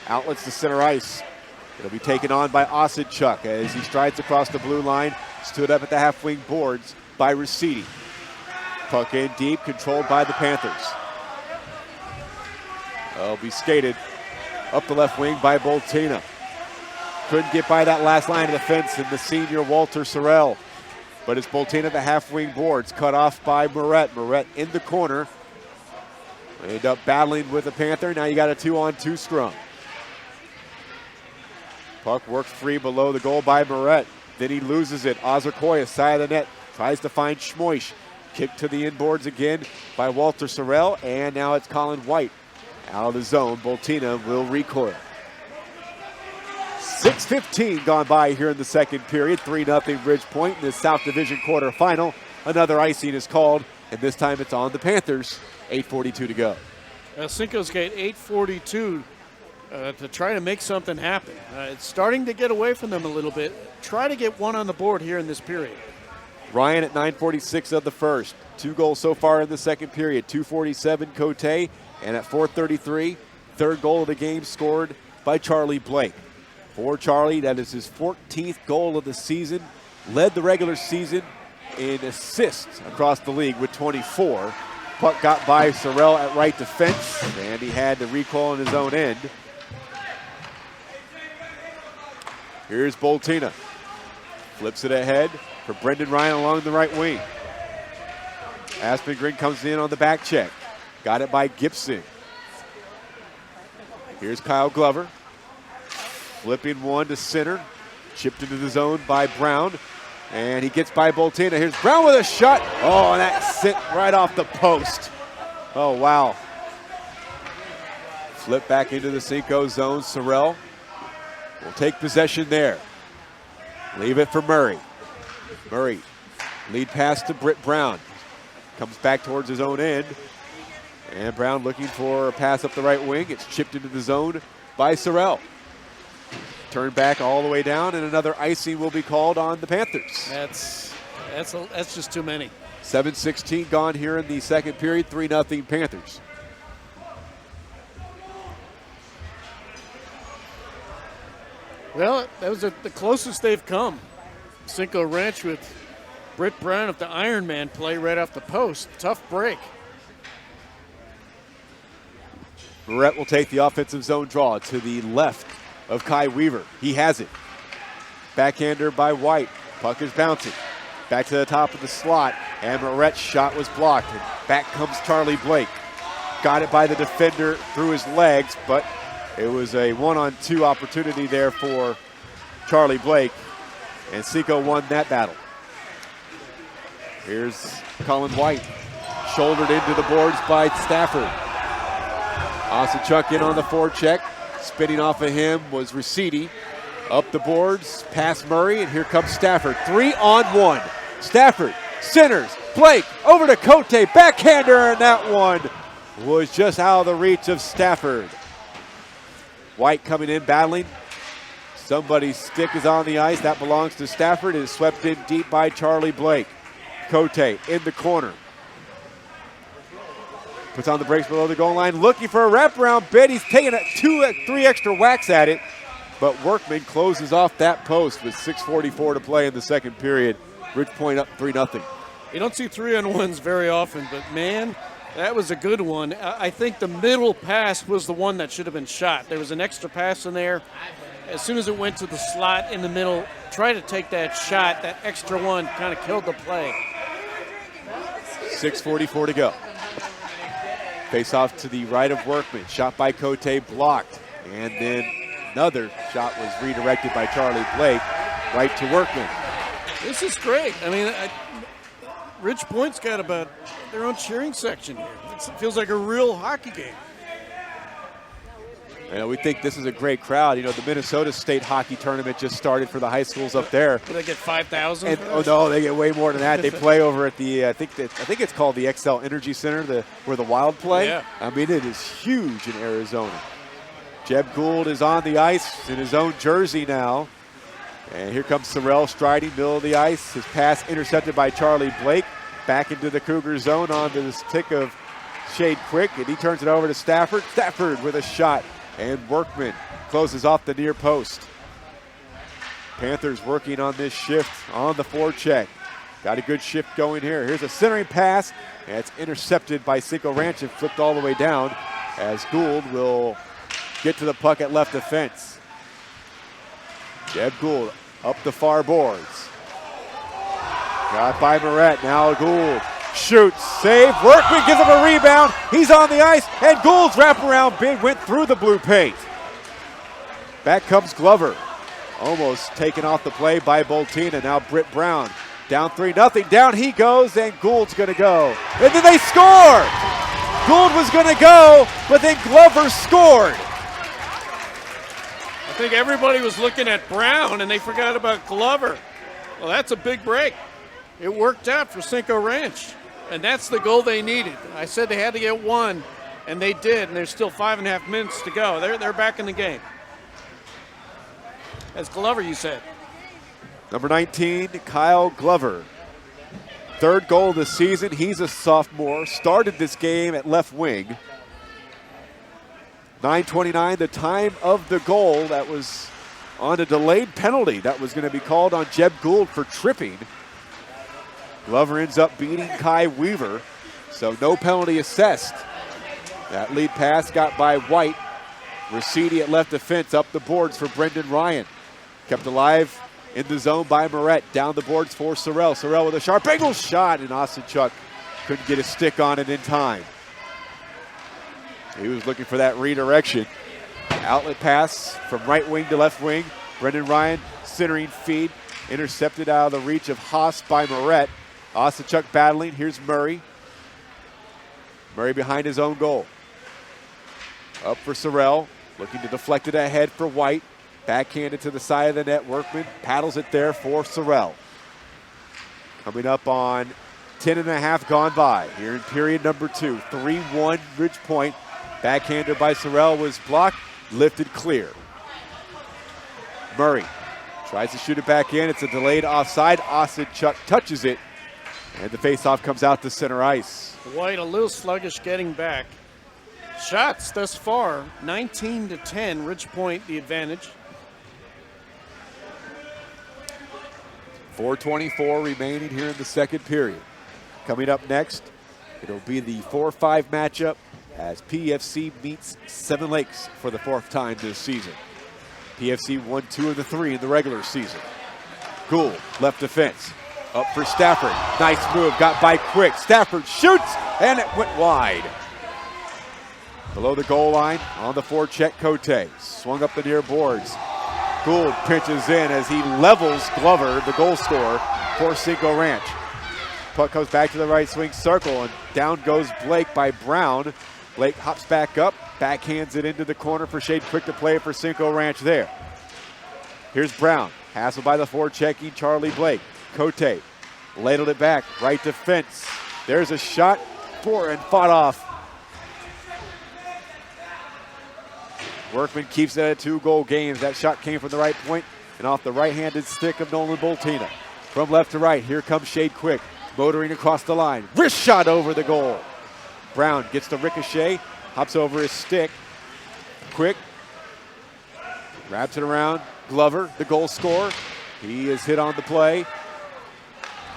outlets to center ice. It'll be taken on by Osidchuk as he strides across the blue line. Stood up at the half wing boards by Ricidi. Puck in deep, controlled by the Panthers. It'll be skated up the left wing by Boltina. Couldn't get by that last line of defense in the senior Walter Sorrell. But it's Boltina at the half wing boards, cut off by Moret. Moret in the corner. End up battling with the Panther. Now you got a 2-on-2 scrum. Puck worked free below the goal by Moret. Then he loses it. Ozarkoya, side of the net, tries to find Schmoish. Kick to the inboards again by Walter Sorrell. And now it's Colin White out of the zone. Boltina will recoil. 6:15 gone by here in the second period. 3-0 Ridge Point in the South Division quarterfinal. Another icing is called, and this time it's on the Panthers. 8:42 to go. Cinco's got 8:42 to try to make something happen. It's starting to get away from them a little bit. Try to get one on the board here in this period. Ryan at 9:46 of the first. 2 goals so far in the second period. 2:47 Cote, and at 4:33, third goal of the game scored by Charlie Blake. For Charlie, that is his 14th goal of the season. Led the regular season in assists across the league with 24. Puck got by Sorrell at right defense, and he had the recoil in his own end. Here's Boltina. Flips it ahead for Brendan Ryan along the right wing. Aspengren comes in on the back check. Got it by Gibson. Here's Kyle Glover. Flipping one to center. Chipped into the zone by Brown. And he gets by Boltina. Here's Brown with a shot. Oh, and that sent right off the post. Oh, wow. Flip back into the Cinco zone. Sorrell will take possession there. Leave it for Murray. Murray, lead pass to Britt Brown. Comes back towards his own end. And Brown looking for a pass up the right wing. It's chipped into the zone by Sorrell. Turn back all the way down, and another icing will be called on the Panthers. That's just too many. 7:16 gone here in the second period. 3-0 Panthers. Well, that was the closest they've come. Cinco Ranch with Britt Brown of the Iron Man play right off the post. Tough break. Moret will take the offensive zone draw to the left of Kai Weaver. He has it. Backhander by White. Puck is bouncing. Back to the top of the slot, and Moret's shot was blocked. And back comes Charlie Blake. Got it by the defender through his legs, but it was a 1-on-2 opportunity there for Charlie Blake, and Cinco won that battle. Here's Colin White. Shouldered into the boards by Stafford. Osadchuk in on the forecheck. Spinning off of him was Ricidi. Up the boards, past Murray, and here comes Stafford. 3-on-1. Stafford centers. Blake over to Cote. Backhander, and that one was just out of the reach of Stafford. White coming in, battling. Somebody's stick is on the ice. That belongs to Stafford. It is swept in deep by Charlie Blake. Cote in the corner. Puts on the brakes below the goal line, looking for a wraparound bid. He's taking 3 extra whacks at it, but Workman closes off that post with 6:44 to play in the second period. Ridge Point up 3-0. You don't see 3-on-1s very often, but man, that was a good one. I think the middle pass was the one that should have been shot. There was an extra pass in there. As soon as it went to the slot in the middle, try to take that shot. That extra one kind of killed the play. 6:44 to go. Face off to the right of Workman. Shot by Cote, blocked. And then another shot was redirected by Charlie Blake, right to Workman. This is great. I mean, Ridge Point's got about their own cheering section here. It feels like a real hockey game. We think this is a great crowd. The Minnesota State hockey tournament just started for the high schools up there. Do they get 5,000? Oh no, they get way more than that. They play over at the I think it's called the XL Energy Center, where the Wild play. Yeah. I mean, it is huge in Arizona. Jeb Gould is on the ice in his own jersey now. And here comes Sorrell striding, middle of the ice. His pass intercepted by Charlie Blake. Back into the Cougar zone onto the stick of Shade Quick, and he turns it over to Stafford. Stafford with a shot. And Workman closes off the near post. Panthers working on this shift on the forecheck. Got a good shift going here. Here's a centering pass, and it's intercepted by Cinco Ranch and flipped all the way down as Gould will get to the puck at left defense. Jeb Gould up the far boards. Got by Moret, now Gould. Shoots, save, Workman gives him a rebound. He's on the ice, and Gould's wraparound bid went through the blue paint. Back comes Glover. Almost taken off the play by Boltina. Now Britt Brown. Down 3-0. Down he goes, and Gould's going to go. And then they score! Gould was going to go, but then Glover scored. I think everybody was looking at Brown, and they forgot about Glover. Well, that's a big break. It worked out for Cinco Ranch. And that's the goal they needed. I said they had to get one, and they did, and there's still 5.5 minutes to go. They're back in the game. That's Glover, you said. Number 19, Kyle Glover. Third goal of the season. He's a sophomore. Started this game at left wing. 9:29, the time of the goal. That was on a delayed penalty that was going to be called on Jeb Gould for tripping. Glover ends up beating Kai Weaver, so no penalty assessed. That lead pass got by White. Ricidi at left defense, up the boards for Brendan Ryan. Kept alive in the zone by Moret. Down the boards for Sorrell. Sorrell with a sharp angle shot, and Ossadchuk couldn't get a stick on it in time. He was looking for that redirection. Outlet pass from right wing to left wing. Brendan Ryan centering feed. Intercepted out of the reach of Haas by Moret. Ossadchuk battling. Here's Murray. Murray behind his own goal. Up for Sorrell. Looking to deflect it ahead for White. Backhanded to the side of the net. Workman paddles it there for Sorrell. Coming up on 10.5 gone by here in period number 2. 3-1 Ridge Point. Backhander by Sorrell was blocked. Lifted clear. Murray tries to shoot it back in. It's a delayed offside. Ossadchuk touches it. And the faceoff comes out to center ice. White a little sluggish getting back. Shots thus far, 19-10. Ridge Point the advantage. 4:24 remaining here in the second period. Coming up next, it'll be the 4-5 matchup as PFC meets Seven Lakes for the 4th time this season. PFC won 2 of the 3 in the regular season. Gould, left defense. Up for Stafford. Nice move, got by Quick. Stafford shoots, and it went wide. Below the goal line, on the forecheck, Cote. Swung up the near boards. Gould pinches in as he levels Glover, the goal scorer, for Cinco Ranch. Puck comes back to the right swing circle, and down goes Blake by Brown. Blake hops back up, backhands it into the corner for Shade Quick to play for Cinco Ranch there. Here's Brown, hassled by the forechecking Charlie Blake. Cote ladled it back, right defense. There's a shot, and fought off. Workman keeps it at a 2-goal game. That shot came from the right point and off the right-handed stick of Nolan Boltina. From left to right, here comes Shade Quick, motoring across the line. Wrist shot over the goal. Brown gets the ricochet, hops over his stick. Quick wraps it around Glover, the goal scorer. He is hit on the play.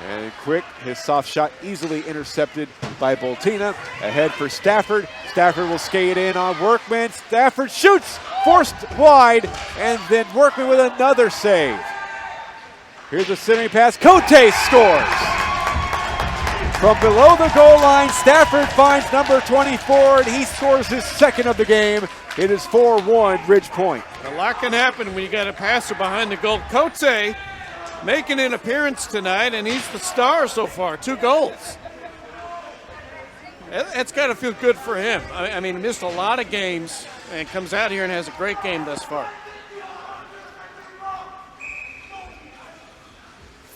And Quick, his soft shot easily intercepted by Boltina. Ahead for Stafford. Stafford will skate in on Workman. Stafford shoots, forced wide, and then Workman with another save. Here's a centering pass. Cote scores. From below the goal line, Stafford finds number 24, and he scores his second of the game. It is 4-1 Ridge Point. A lot can happen when you got a passer behind the goal. Cote making an appearance tonight, and he's the star so far. 2 goals. That's got to feel good for him. I mean, he missed a lot of games and comes out here and has a great game thus far.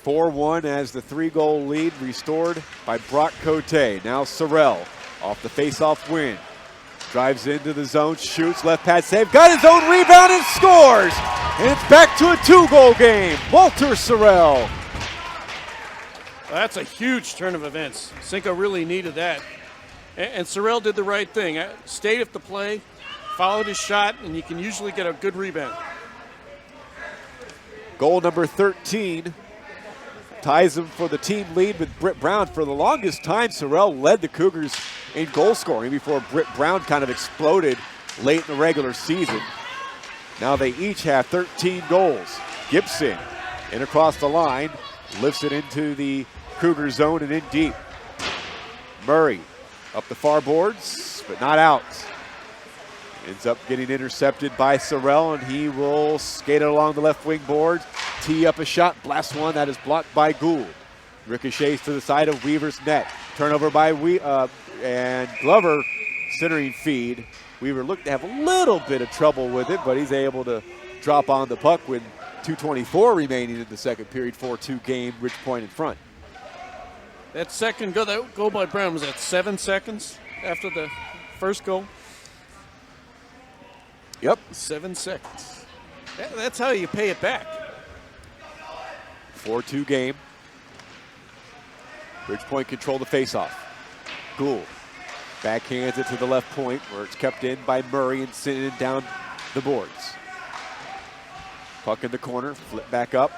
4-1 as the 3-goal lead restored by Broc Cote. Now Sorrell off the face-off win. Drives into the zone, shoots, left pad save, got his own rebound and scores! And it's back to a 2-goal game. Walter Sorrell. That's a huge turn of events. Cinco really needed that. And Sorrell did the right thing. Stayed at the play, followed his shot, and you can usually get a good rebound. Goal number 13 ties him for the team lead with Britt Brown. For the longest time, Sorrell led the Cougars in goal scoring before Britt Brown kind of exploded late in the regular season. Now they each have 13 goals. Gibson in across the line, lifts it into the Cougar zone and in deep. Murray up the far boards, but not out. Ends up getting intercepted by Sorrell, and he will skate it along the left wing board, tee up a shot, blast one that is blocked by Gould. Ricochets to the side of Weaver's net. Turnover by and Glover centering feed. Weaver looked to have a little bit of trouble with it, but he's able to drop on the puck with 2:24 remaining in the second period. 4-2 game, Ridge Point in front. That second goal, that goal by Brown, was at 7 seconds after the first goal? Yep. 7 seconds. That's how you pay it back. 4-2 game. Ridge Point control the faceoff. Gould backhands it to the left point where it's kept in by Murray and sent it down the boards. Puck in the corner, flip back up,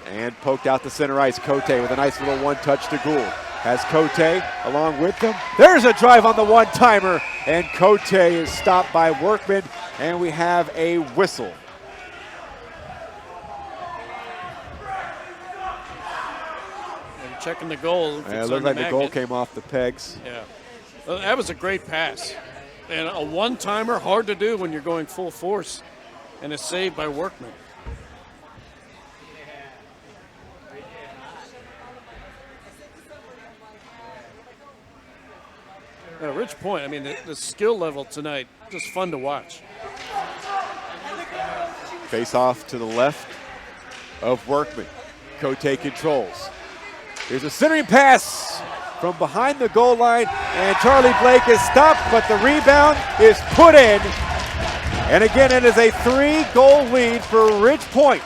and poked out the center ice. Cote with a nice little one-touch to Gould. Has Cote along with them. There's a drive on the one-timer, and Cote is stopped by Workman, and we have a whistle. And checking the goal. Yeah, it looked like the goal came off the pegs. Yeah. Well, that was a great pass. And a one-timer, hard to do when you're going full force, and a save by Workman. Ridge Point, I mean, the skill level tonight, just fun to watch. Face off to the left of Workman. Cote controls. There's a centering pass from behind the goal line, and Charlie Blake is stopped, but the rebound is put in. And again, it is a 3-goal lead for Ridge Point.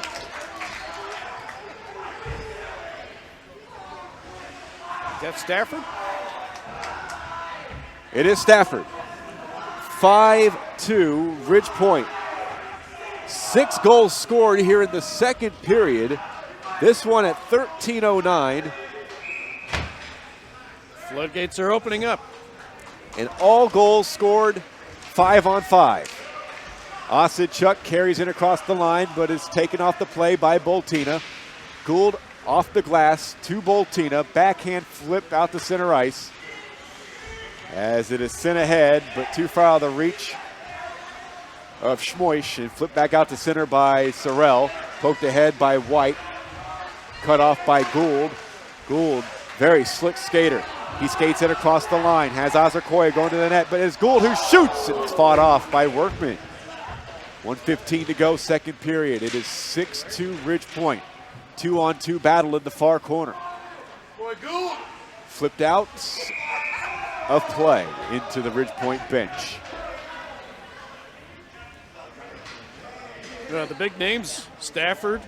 Is that Stafford? It is Stafford. 5-2 Ridge Point. 6 goals scored here in the second period. This one at 13:09. Floodgates are opening up. And all goals scored 5-on-5. Ossadchuk carries it across the line, but is taken off the play by Boltina. Gould off the glass to Boltina. Backhand flip out to center ice. As it is sent ahead, but too far out of the reach of Schmoish, and flipped back out to center by Sorrell. Poked ahead by White. Cut off by Gould. Gould, very slick skater. He skates it across the line. Has Azakoya going to the net, but it's Gould who shoots. It's fought off by Workman. 1:15 to go, second period. It is 6-2 Ridge Point. 2-on-2 battle in the far corner. Boy, Gould. Flipped out of play into the Ridge Point bench. The big names, Stafford,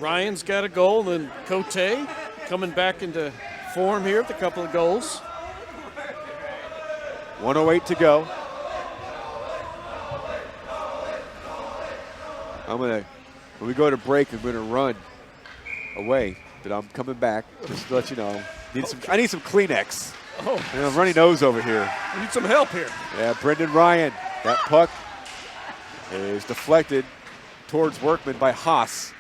Ryan's got a goal, then Cote coming back into form here with a couple of goals. 1:08 to go. When we go to break, I'm gonna run away, but I'm coming back just to let you know. I need some Kleenex. Oh, and a runny nose over here. I need some help here. Yeah, Brendan Ryan. That puck is deflected towards Workman by Haas.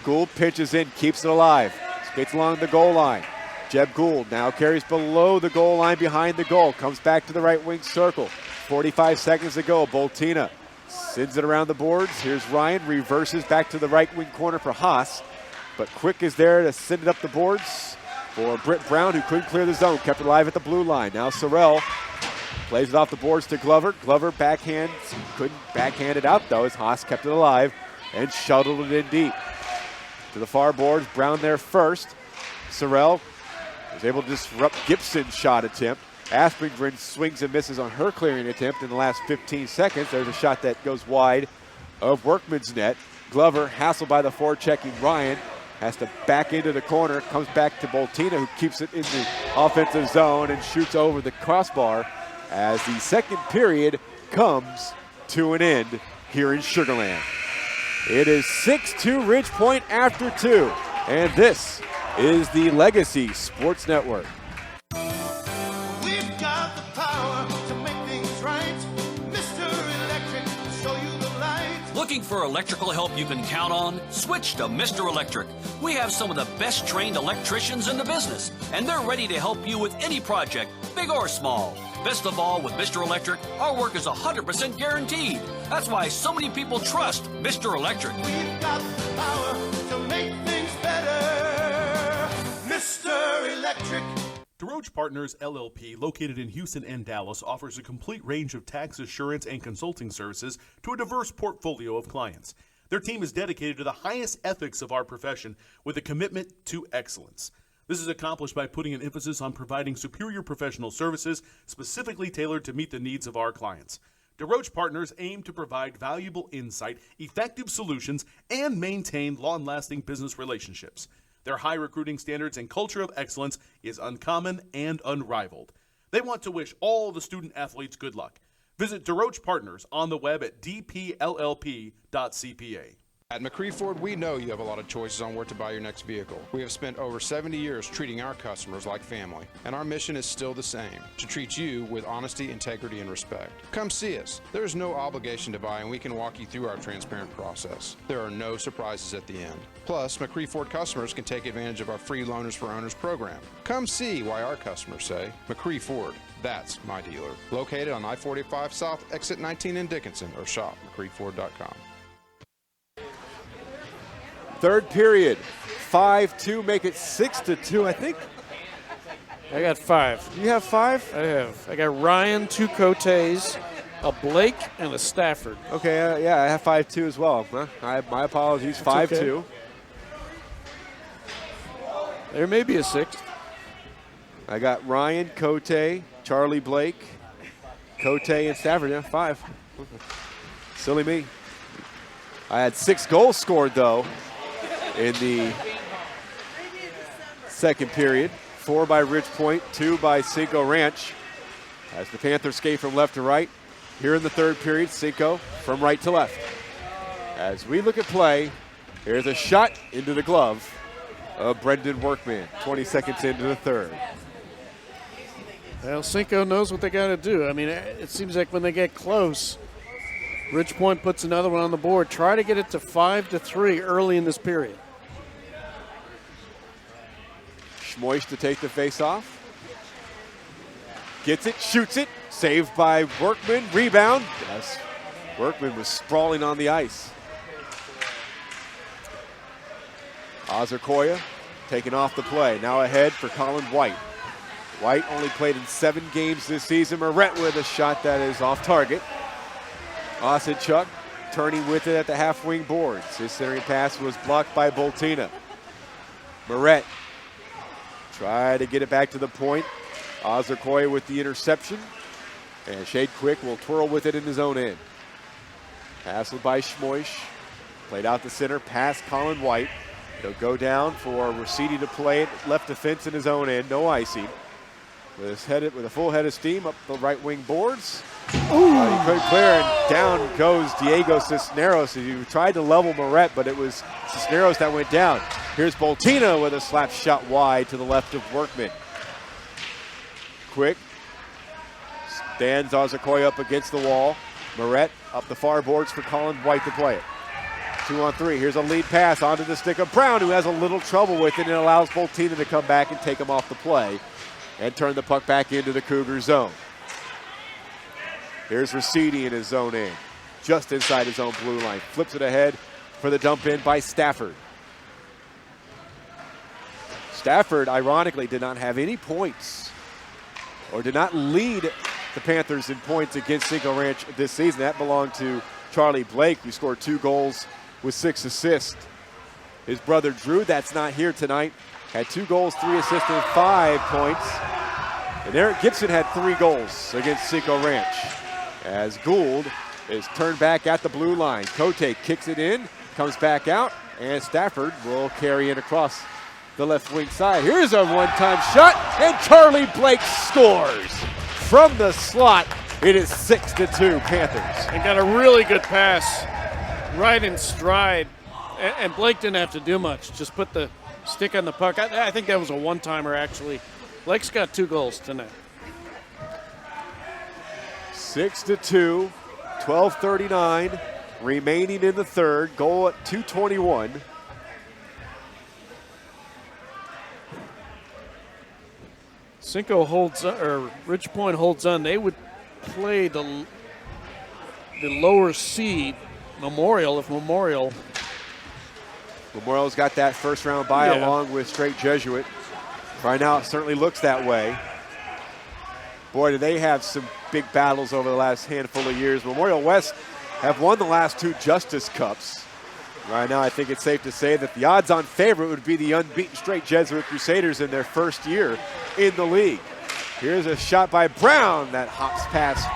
Gould pitches in, keeps it alive. Skates along the goal line. Jeb Gould now carries below the goal line behind the goal. Comes back to the right wing circle. 45 seconds to go. Boltina sends it around the boards. Here's Ryan. Reverses back to the right wing corner for Haas. But Quick is there to send it up the boards for Britt Brown, who couldn't clear the zone. Kept it alive at the blue line. Now Sorrell plays it off the boards to Glover. Glover backhands. Couldn't backhand it out, though, as Haas kept it alive and shuttled it in deep. To the far boards. Brown there first. Sorrell was able to disrupt Gibson's shot attempt. Aspengren swings and misses on her clearing attempt in the last 15 seconds. There's a shot that goes wide of Workman's net. Glover, hassled by the forechecking Ryan, has to back into the corner. Comes back to Boltina, who keeps it in the offensive zone and shoots over the crossbar as the second period comes to an end here in Sugar Land. It is 6-2 Ridge Point after 2, and this is the Legacy Sports Network. We've got the power to make things right. Mr. Electric, show you the light. Looking for electrical help you can count on? Switch to Mr. Electric. We have some of the best trained electricians in the business, and they're ready to help you with any project, big or small. Best of all, with Mr. Electric, our work is 100% guaranteed. That's why so many people trust Mr. Electric. We've got the power to make things better. Mr. Electric. DeRoche Partners, LLP, located in Houston and Dallas, offers a complete range of tax assurance and consulting services to a diverse portfolio of clients. Their team is dedicated to the highest ethics of our profession with a commitment to excellence. This is accomplished by putting an emphasis on providing superior professional services specifically tailored to meet the needs of our clients. DeRoche Partners aim to provide valuable insight, effective solutions, and maintain long-lasting business relationships. Their high recruiting standards and culture of excellence is uncommon and unrivaled. They want to wish all the student athletes good luck. Visit DeRoche Partners on the web at dpllp.cpa. At McCree Ford, we know you have a lot of choices on where to buy your next vehicle. We have spent over 70 years treating our customers like family, and our mission is still the same, to treat you with honesty, integrity, and respect. Come see us. There is no obligation to buy, and we can walk you through our transparent process. There are no surprises at the end. Plus, McCree Ford customers can take advantage of our free Loaners for Owners program. Come see why our customers say, McCree Ford, that's my dealer. Located on I-45 South, exit 19 in Dickinson, or shop McCreeford.com. Third period, 5-2, make it 6-2, I think. I got 5. You have 5? I have. I got Ryan, 2 Cotes, a Blake, and a Stafford. Okay, yeah, I have 5-2 as well. My apologies, 5-2. Okay. There may be a 6th. I got Ryan, Cote, Charlie Blake, Cote, and Stafford. Yeah, 5. Silly me. I had 6 goals scored, though, in the second period. 4 by Ridge Point, 2 by Cinco Ranch. As the Panthers skate from left to right. Here in the third period, Cinco from right to left. As we look at play, here's a shot into the glove of Brendan Workman, 20 seconds into the third. Well, Cinco knows what they got to do. I mean, it seems like when they get close, Ridge Point puts another one on the board. Try to get it to 5-3 early in this period. Schmoish to take the face-off. Gets it, shoots it. Saved by Workman. Rebound. Yes, Workman was sprawling on the ice. Ozarkoya taking off the play. Now ahead for Colin White. White only played in 7 games this season. Moret with a shot that is off target. Osadchuk turning with it at the half-wing boards. His centering pass was blocked by Boltina. Moret tried to get it back to the point. Ozarkoya with the interception. And Shade Quick will twirl with it in his own end. Passed by Schmoish. Played out the center, past Colin White. He'll go down for Rossetti to play it. Left defense in his own end, no icing. With a full head of steam up the right wing boards. He couldn't clear, and down goes Diego Cisneros. He tried to level Moret, but it was Cisneros that went down. Here's Boltina with a slap shot wide to the left of Workman. Quick stands Ozarkoya up against the wall. Moret up the far boards for Colin White to play it. 2-on-3. Here's a lead pass onto the stick of Brown, who has a little trouble with it and allows Boltina to come back and take him off the play and turn the puck back into the Cougar zone. Here's Raciti in his zone in, just inside his own blue line. Flips it ahead for the dump in by Stafford. Stafford, ironically, did not have any points or did not lead the Panthers in points against Cinco Ranch this season. That belonged to Charlie Blake, who scored 2 goals with 6 assists. His brother Drew, that's not here tonight, had 2 goals, 3 assists, and 5 points. And Eric Gibson had 3 goals against Cinco Ranch. As Gould is turned back at the blue line. Cote kicks it in, comes back out, and Stafford will carry it across the left wing side. Here's a one-time shot, and Charlie Blake scores from the slot. It is 6-2 Panthers. And got a really good pass right in stride. And Blake didn't have to do much. Just put the stick on the puck. I think that was a one-timer, actually. Blake's got 2 goals tonight. 6-2, 12:39 remaining in the third. Goal at 2:21. Cinco holds on, or Ridge Point holds on. They would play the lower seed, Memorial, if Memorial's got that first round bye along with Straight Jesuit. Right now, it certainly looks that way. Boy, do they have some big battles over the last handful of years. Memorial West have won the last 2 Justice Cups. Right now, I think it's safe to say that the odds-on favorite would be the unbeaten Straight Jesuit Crusaders in their first year in the league. Here's a shot by Brown that hops past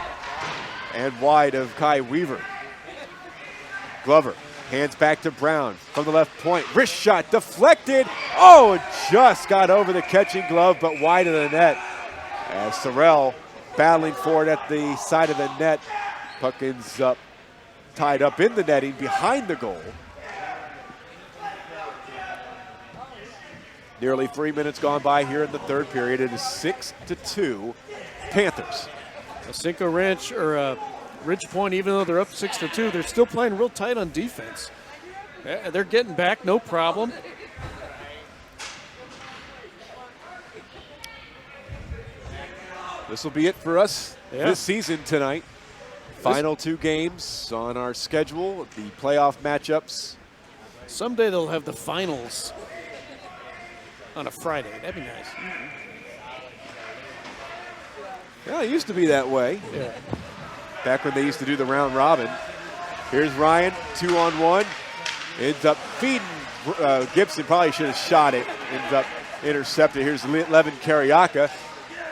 and wide of Kai Weaver. Glover hands back to Brown from the left point. Wrist shot deflected. Oh, it just got over the catching glove, but wide of the net. As Sorrell battling for it at the side of the net. Puck ends up tied up in the netting behind the goal. Nearly 3 minutes gone by here in the third period. It is 6-2 Panthers. Cinco Ranch or Ridge Point, even though they're up 6-2, they're still playing real tight on defense. They're getting back, no problem. This will be it for us this season tonight. Final 2 games on our schedule, the playoff matchups. Someday they'll have the finals on a Friday. That'd be nice. Yeah, it used to be that way. Yeah. Back when they used to do the round robin. Here's Ryan, 2-on-1. Ends up feeding Gibson. Probably should have shot it. Ends up intercepted. Here's Levin Kariaka.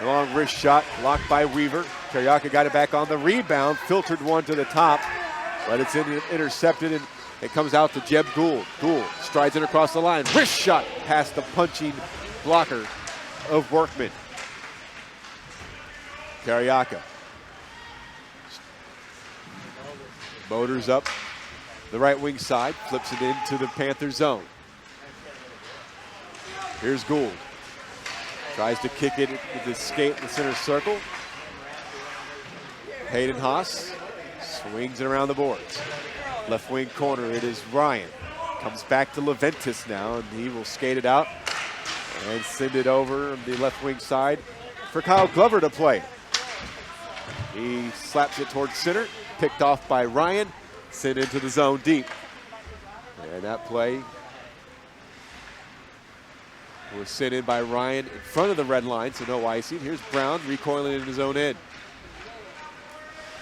Long wrist shot, blocked by Weaver. Kariaka got it back on the rebound. Filtered one to the top, but it's intercepted, and it comes out to Jeb Gould. Gould strides it across the line. Wrist shot past the punching blocker of Workman. Kariaka. Motors up the right wing side, flips it into the Panther zone. Here's Gould. Tries to kick it with the skate in the center circle. Hayden Haas swings it around the boards. Left wing corner, it is Ryan. Comes back to Leventis now, and he will skate it out and send it over on the left wing side for Kyle Glover to play. He slaps it towards center, picked off by Ryan, sent into the zone deep. And that play was sent in by Ryan in front of the red line, so no icing. Here's Brown recoiling in his own end.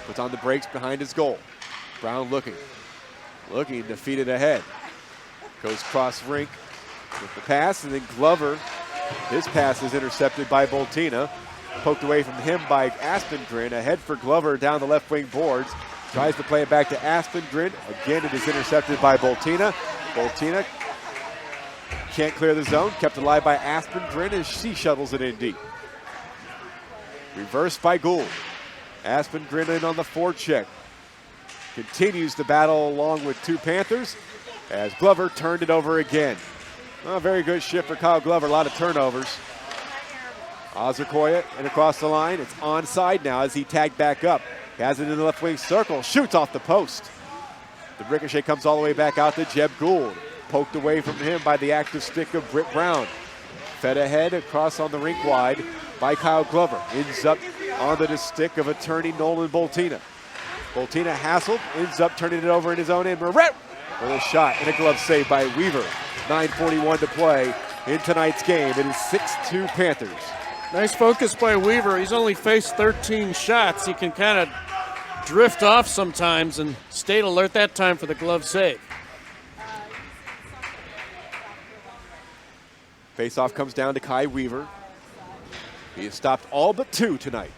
Puts on the brakes behind his goal. Brown looking to feed it ahead. Goes cross rink with the pass, and then Glover, his pass is intercepted by Boltina. Poked away from him by Aspengren. Ahead for Glover down the left wing boards. Tries to play it back to Aspengren. Again, it is intercepted by Boltina. Boltina can't clear the zone. Kept alive by Aspengren as she shuttles it in deep. Reversed by Gould. Aspengren in on the forecheck. Continues to battle along with 2 Panthers as Glover turned it over again. A very good shift for Kyle Glover. A lot of turnovers. Azakoya and across the line. It's onside now as he tagged back up. Has it in the left wing circle. Shoots off the post. The ricochet comes all the way back out to Jeb Gould. Poked away from him by the active stick of Britt Brown. Fed ahead across on the rink wide by Kyle Glover. Ends up on the stick of attorney Nolan Boltina. Boltina hassled, ends up turning it over in his own end. Moret with a shot and a glove save by Weaver. 9:41 to play in tonight's game. It is 6-2 Panthers. Nice focus by Weaver. He's only faced 13 shots. He can kind of drift off sometimes and stayed alert that time for the glove save. Faceoff comes down to Kai Weaver. He has stopped all but 2 tonight.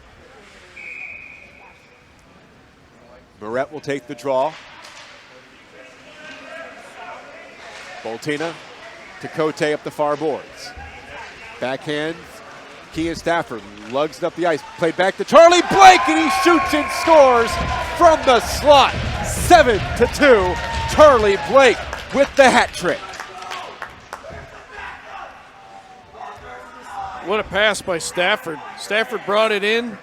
Moret will take the draw. Boltina to Cote up the far boards. Backhand, Kean Stafford lugs it up the ice. Played back to Charlie Blake, and he shoots and scores from the slot. 7-2, Charlie Blake with the hat trick. What a pass by Stafford. Stafford brought it in,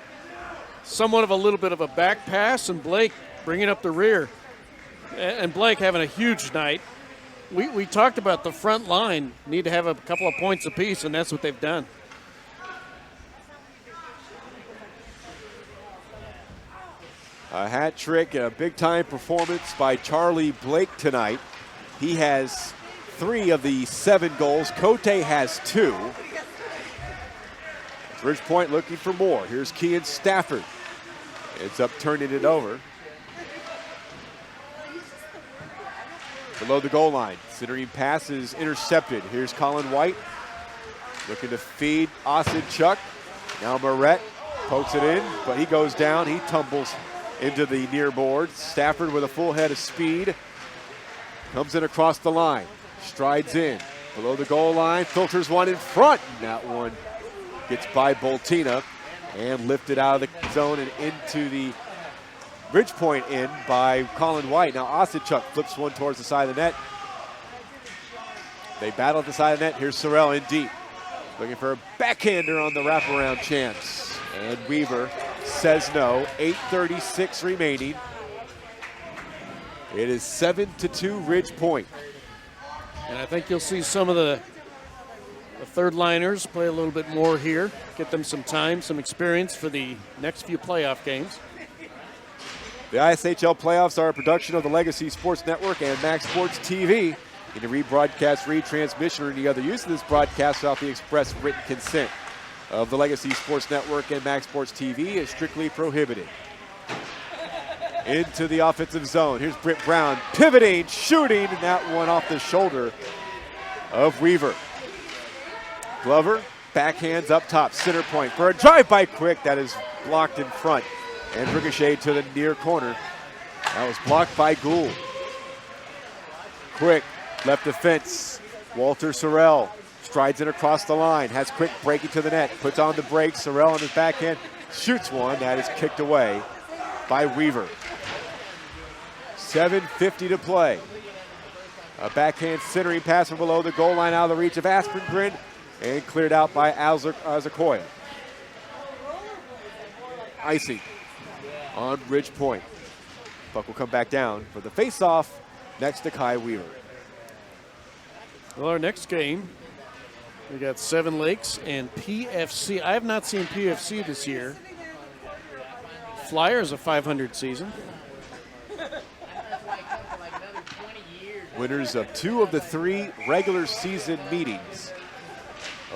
somewhat of a little bit of a back pass, and Blake bringing up the rear. And Blake having a huge night. We talked about the front line need to have a couple of points apiece, and that's what they've done. A hat trick and a big-time performance by Charlie Blake tonight. He has 3 of the 7 goals. Cote has 2. Ridge Point looking for more. Here's Kean Stafford. Ends up turning it over. Below the goal line. Centering pass is intercepted. Here's Colin White. Looking to feed Osidchuk. Now Moret pokes it in, but he goes down. He tumbles into the near boards. Stafford with a full head of speed. Comes in across the line. Strides in. Below the goal line. Filters one in front. And that one gets by Boltina and lifted out of the zone and into the Ridge Point end by Colin White. Now Osidchuk flips one towards the side of the net. They battle at the side of the net. Here's Sorrell in deep. Looking for a backhander on the wraparound chance. And Weaver says no. 8:36 remaining. It is 7-2 Ridge Point. And I think you'll see some of the third liners play a little bit more here, get them some time, some experience for the next few playoff games. The ISHL playoffs are a production of the Legacy Sports Network and Max Sports TV. Any rebroadcast, retransmission, or any other use of this broadcast without the express written consent of the Legacy Sports Network and Max Sports TV is strictly prohibited. Into the offensive zone. Here's Britt Brown pivoting, shooting, and that one off the shoulder of Weaver. Glover, backhands up top, center point for a drive by Quick. That is blocked in front. And ricochet to the near corner. That was blocked by Gould. Quick, left defense. Walter Sorrell strides in across the line. Has Quick breaking to the net. Puts on the brakes. Sorrell on his backhand. Shoots one. That is kicked away by Weaver. 7:50 to play. A backhand centering pass from below the goal line out of the reach of Aspengren. And cleared out by Azakoya. Icing on Ridge Point. Puck will come back down for the face-off next to Kai Weaver. Well, our next game, we got Seven Lakes and PFC. I have not seen PFC this year. Flyers a 500 season. Winners of 2 of the 3 regular season meetings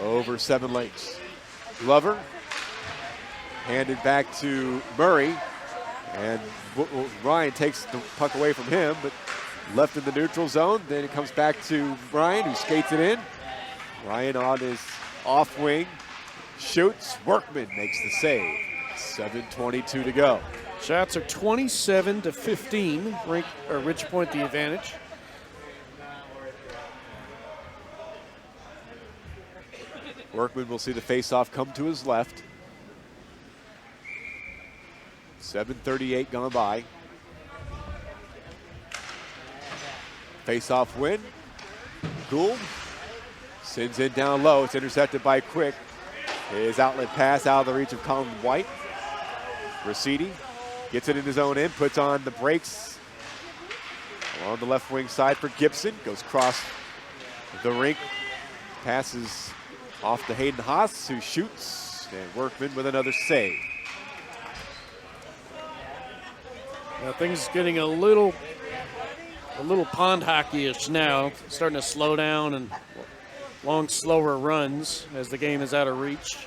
over Seven Lakes. Glover handed back to Murray, and Ryan takes the puck away from him, but left in the neutral zone. Then it comes back to Ryan, who skates it in. Ryan on his off wing, shoots. Workman makes the save. 7:22 to go. Shots are 27-15. Ridge Point the advantage. Workman will see the faceoff come to his left. 7:38 gone by. Faceoff win. Gould sends it down low. It's intercepted by Quick. His outlet pass out of the reach of Colin White. Rosidi gets it in his own end, puts on the brakes, On the left wing side for Gibson. Goes across the rink. Passes off to Hayden Haas, who shoots. And Workman with another save. Now things getting a little pond hockey-ish now. Starting to slow down and long, slower runs as the game is out of reach.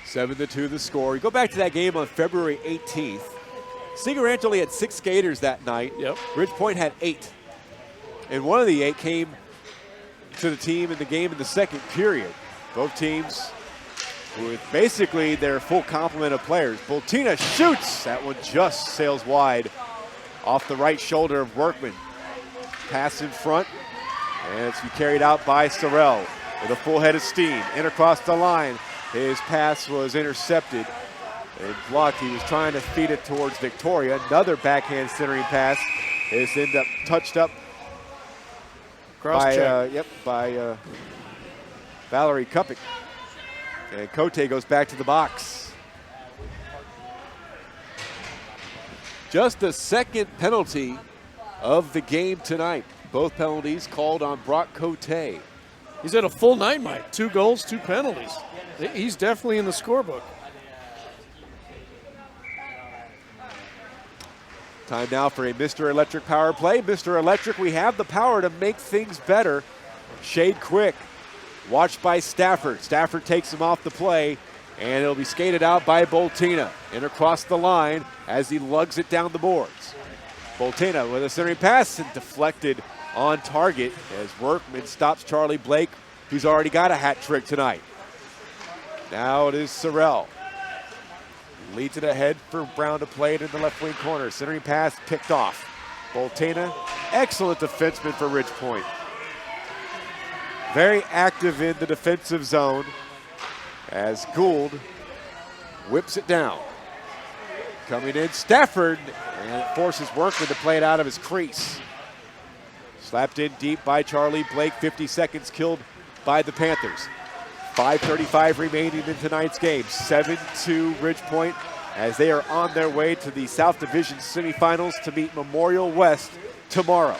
7-2 the score. You go back to that game on February 18th. Cinco Ranch only had 6 skaters that night. Yep. Ridge Point had 8. And one of the 8 came to the team in the game in the second period. Both teams with basically their full complement of players. Boltina shoots. That one just sails wide off the right shoulder of Workman. Pass in front, and it's carried out by Sorrell with a full head of steam. In across the line. His pass was intercepted and blocked. He was trying to feed it towards Victoria. Another backhand centering pass is ended up touched up by Valerie Kupik. And Cote goes back to the box. Just the second penalty of the game tonight. Both penalties called on Broc Cote. He's had a full night, Mike. 2 goals, 2 penalties. He's definitely in the scorebook. Time now for a Mr. Electric power play. Mr. Electric, we have the power to make things better. Shade quick. Watched by Stafford. Stafford takes him off the play, and it'll be skated out by Boltina. In across the line as he lugs it down the boards. Boltina with a centering pass and deflected on target as Workman stops Charlie Blake, who's already got a hat trick tonight. Now it is Sorrell. Leads it ahead for Brown to play it in the left wing corner. Centering pass picked off. Boltina, excellent defenseman for Ridge Point. Very active in the defensive zone as Gould whips it down. Coming in, Stafford, and it forces Workman to play it out of his crease. Slapped in deep by Charlie Blake, 50 seconds killed by the Panthers. 5:35 remaining in tonight's game. 7-2 Ridge Point as they are on their way to the South Division semifinals to meet Memorial West tomorrow.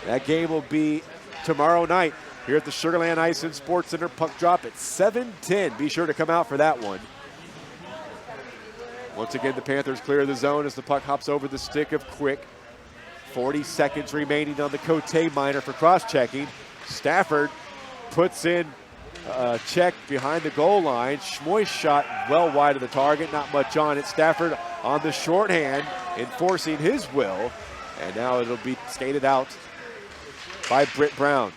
That game will be tomorrow night here at the Sugar Land Ice and Sports Center. Puck drop at 7:10. Be sure to come out for that one. Once again, the Panthers clear the zone as the puck hops over the stick of Quick. 40 seconds remaining on the Cote minor for cross-checking. Stafford puts in a check behind the goal line. Schmoy's shot well wide of the target, not much on it. Stafford on the shorthand, enforcing his will, and now it'll be skated out by Britt Brown.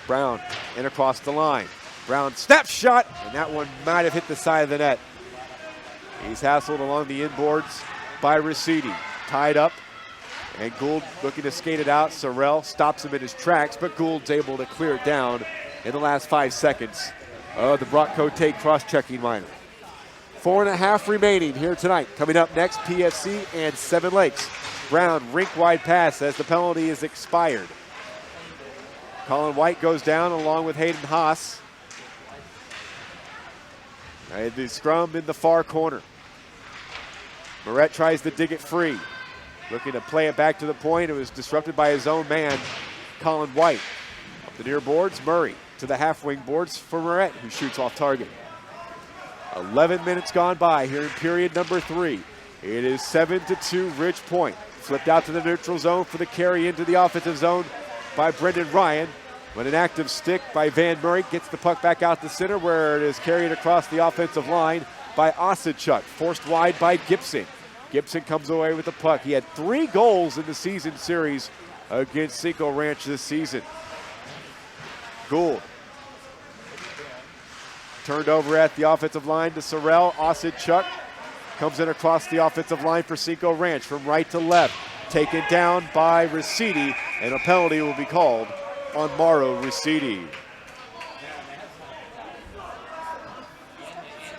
Brown in across the line. Brown snap shot, and that one might have hit the side of the net. He's hassled along the inboards by Ricidi. Tied up, and Gould looking to skate it out. Sorrell stops him in his tracks, but Gould's able to clear it down in the last 5 seconds of the Broc Cote cross-checking minor. 4.5 remaining here tonight. Coming up next, PFC and Seven Lakes. Brown, rink-wide pass as the penalty is expired. Colin White goes down along with Hayden Haas. And the scrum in the far corner. Moret tries to dig it free. Looking to play it back to the point. It was disrupted by his own man, Colin White. Up the near boards, Murray to the half-wing boards for Moret, who shoots off target. 11 minutes gone by here in period number 3. It is 7-2 Ridge Point. Flipped out to the neutral zone for the carry into the offensive zone by Brendan Ryan. When an active stick by Van Murray gets the puck back out the center where it is carried across the offensive line by Ossadchuk. Forced wide by Gibson. Gibson comes away with the puck. He had 3 goals in the season series against Cinco Ranch this season. Gould. Turned over at the offensive line to Sorrell. Ossadchuk comes in across the offensive line for Cinco Ranch from right to left. Taken down by Ricidi, and a penalty will be called on Mauro Ricidi.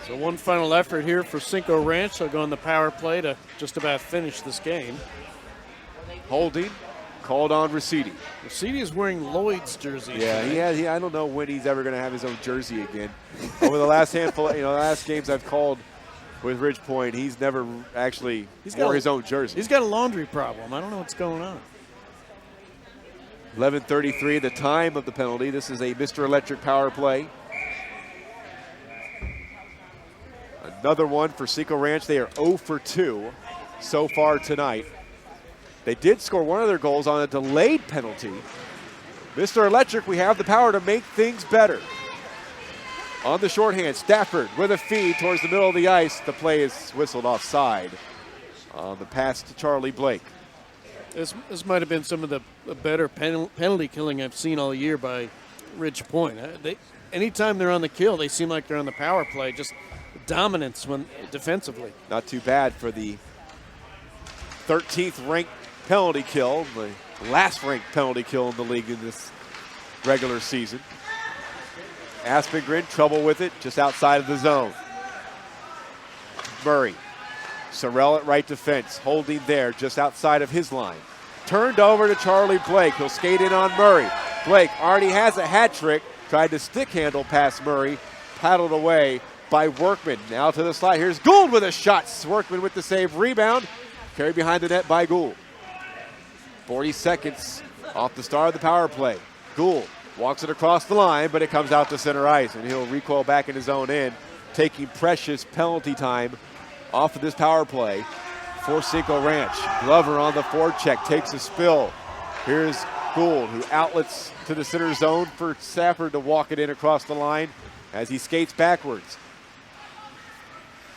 So one final effort here for Cinco Ranch. They'll go on the power play to just about finish this game. Holding called on Ricidi. Ricidi is wearing Lloyd's jersey. Yeah, I don't know when he's ever going to have his own jersey again. Over the last handful, the last games I've called with Ridge Point. He's never actually wore his own jersey. He's got a laundry problem. I don't know what's going on. 11:33, the time of the penalty. This is a Mr. Electric power play. Another one for Cinco Ranch. They are 0 for 2 so far tonight. They did score one of their goals on a delayed penalty. Mr. Electric, we have the power to make things better. On the shorthand, Stafford with a feed towards the middle of the ice. The play is whistled offside on the pass to Charlie Blake. This might have been some of the better penalty killing I've seen all year by Ridge Point. Anytime they're on the kill, they seem like they're on the power play. Just dominance when defensively. Not too bad for the 13th ranked penalty kill, the last ranked penalty kill in the league in this regular season. Aspengren, trouble with it, just outside of the zone. Murray, Sorrell at right defense, holding there just outside of his line. Turned over to Charlie Blake. He'll skate in on Murray. Blake already has a hat trick, tried to stick handle past Murray, paddled away by Workman. Now to the slide. Here's Gould with a shot. Workman with the save. Rebound. Carried behind the net by Gould. 40 seconds off the start of the power play. Gould walks it across the line, but it comes out to center ice, and he'll recoil back in his own end, taking precious penalty time off of this power play for Cinco Ranch. Glover on the forecheck, takes a spill. Here's Gould, who outlets to the center zone for Stafford to walk it in across the line as he skates backwards.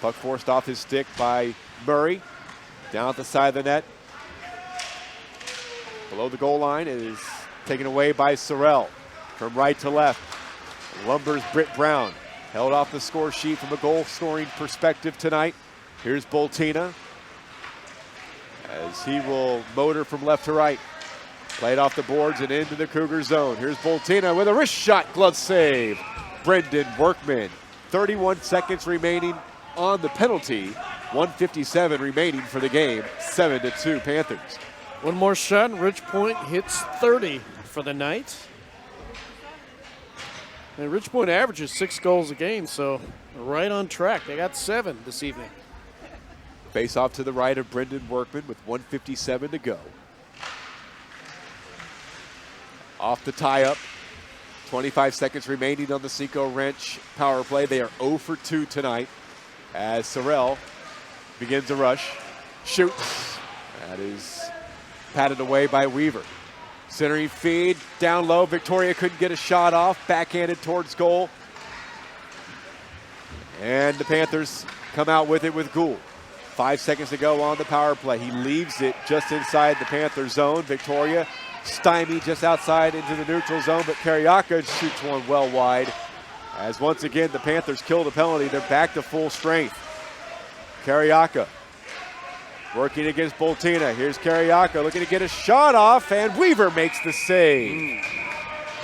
Puck forced off his stick by Murray. Down at the side of the net. Below the goal line, it is taken away by Sorrell. From right to left, lumbers Britt Brown. Held off the score sheet from a goal-scoring perspective tonight. Here's Boltina as he will motor from left to right. Played off the boards and into the Cougar zone. Here's Boltina with a wrist shot, glove save. Brendan Workman. 31 seconds remaining on the penalty. 1:57 remaining for the game. 7-2 Panthers. One more shot and Ridge Point hits 30 for the night. And Ridge Point averages 6 goals a game, so right on track. They got 7 this evening. Face off to the right of Brendan Workman with 1:57 to go. Off the tie-up. 25 seconds remaining on the Cinco Ranch power play. They are 0 for 2 tonight as Sorrell begins a rush. Shoots. That is patted away by Weaver. Centering feed, down low. Victoria couldn't get a shot off. Backhanded towards goal. And the Panthers come out with it with Gould. 5 seconds to go on the power play. He leaves it just inside the Panther zone. Victoria stymied just outside into the neutral zone, but Carriaca shoots one well wide. As once again, the Panthers killed a penalty. They're back to full strength. Carriaca working against Boltina. Here's Carriaca looking to get a shot off, and Weaver makes the save.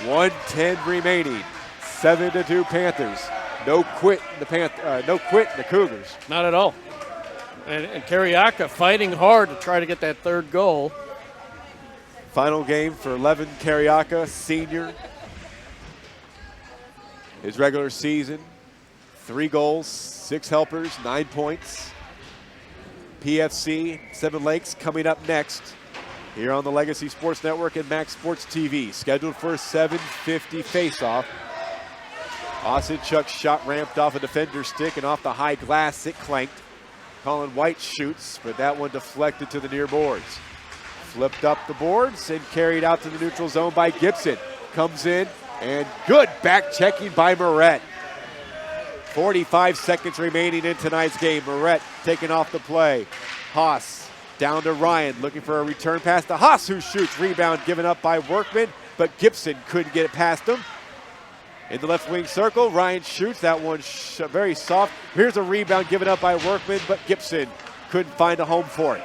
1:10 remaining. 7-2 Panthers. No quit in the Cougars. Not at all. And Carriaca fighting hard to try to get that third goal. Final game for Levin Carriaca, senior. His regular season, 3 goals, 6 helpers, 9 points. PFC, Seven Lakes coming up next here on the Legacy Sports Network and Max Sports TV. Scheduled for a 7:50 face-off. Ossadchuk's shot ramped off a defender's stick and off the high glass it clanked. Colin White shoots, but that one deflected to the near boards. Flipped up the boards and carried out to the neutral zone by Gibson. Comes in and good back checking by Moret. 45 seconds remaining in tonight's game. Moret taking off the play. Haas down to Ryan looking for a return pass to Haas, who shoots. Rebound given up by Workman, but Gibson couldn't get it past him. In the left wing circle, Ryan shoots. That one very soft. Here's a rebound given up by Workman, but Gibson couldn't find a home for it.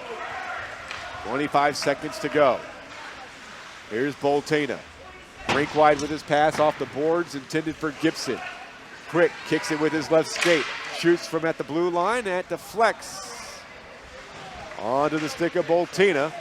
25 seconds to go. Here's Boltina. Rink wide with his pass off the boards intended for Gibson. Quick kicks it with his left skate. Shoots from at the blue line. That deflects onto the stick of Boltina.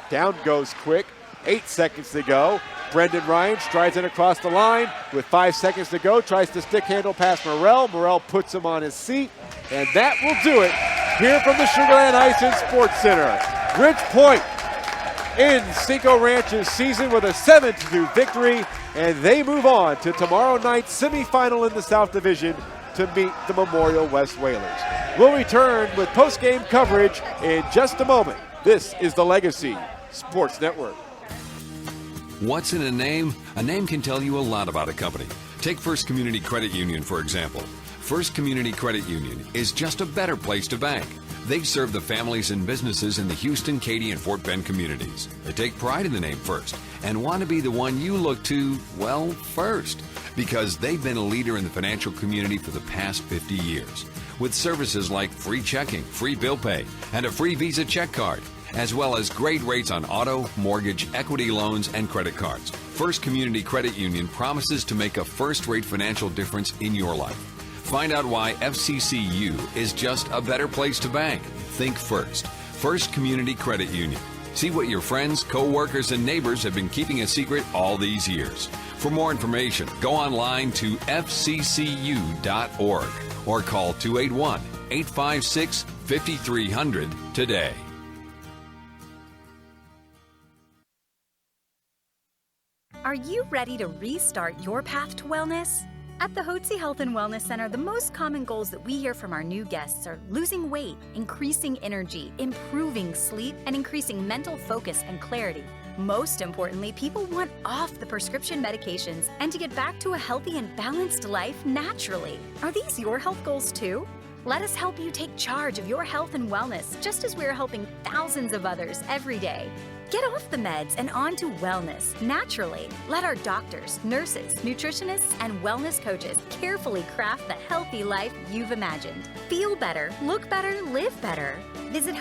Down goes Quick. 8 seconds to go. Brendan Ryan strides in across the line with 5 seconds to go. Tries to stick handle past Morrell. Morrell puts him on his seat. And that will do it here from the Sugar Land Ice and Sports Center. Ridge Point ends Cinco Ranch's season with a 7-2 victory, and they move on to tomorrow night's semifinal in the South Division to meet the Memorial West Whalers. We'll return with post-game coverage in just a moment. This is the Legacy Sports Network. What's in a name? A name can tell you a lot about a company. Take First Community Credit Union, for example. First Community Credit Union is just a better place to bank. They serve the families and businesses in the Houston, Katy, and Fort Bend communities. They take pride in the name First and want to be the one you look to, well, first, because they've been a leader in the financial community for the past 50 years. With services like free checking, free bill pay, and a free Visa check card, as well as great rates on auto, mortgage, equity loans, and credit cards. First Community Credit Union promises to make a first-rate financial difference in your life. Find out why FCCU is just a better place to bank. Think First. First Community Credit Union. See what your friends, co-workers, and neighbors have been keeping a secret all these years. For more information, go online to fccu.org or call 281-856-5300 today. Are you ready to restart your path to wellness? At the Hotze Health and Wellness Center, the most common goals that we hear from our new guests are losing weight, increasing energy, improving sleep, and increasing mental focus and clarity. Most importantly, people want off the prescription medications and to get back to a healthy and balanced life naturally. Are these your health goals too? Let us help you take charge of your health and wellness, just as we're helping thousands of others every day. Get off the meds and on to wellness naturally. Let our doctors, nurses, nutritionists, and wellness coaches carefully craft the healthy life you've imagined. Feel better, look better, live better. Visit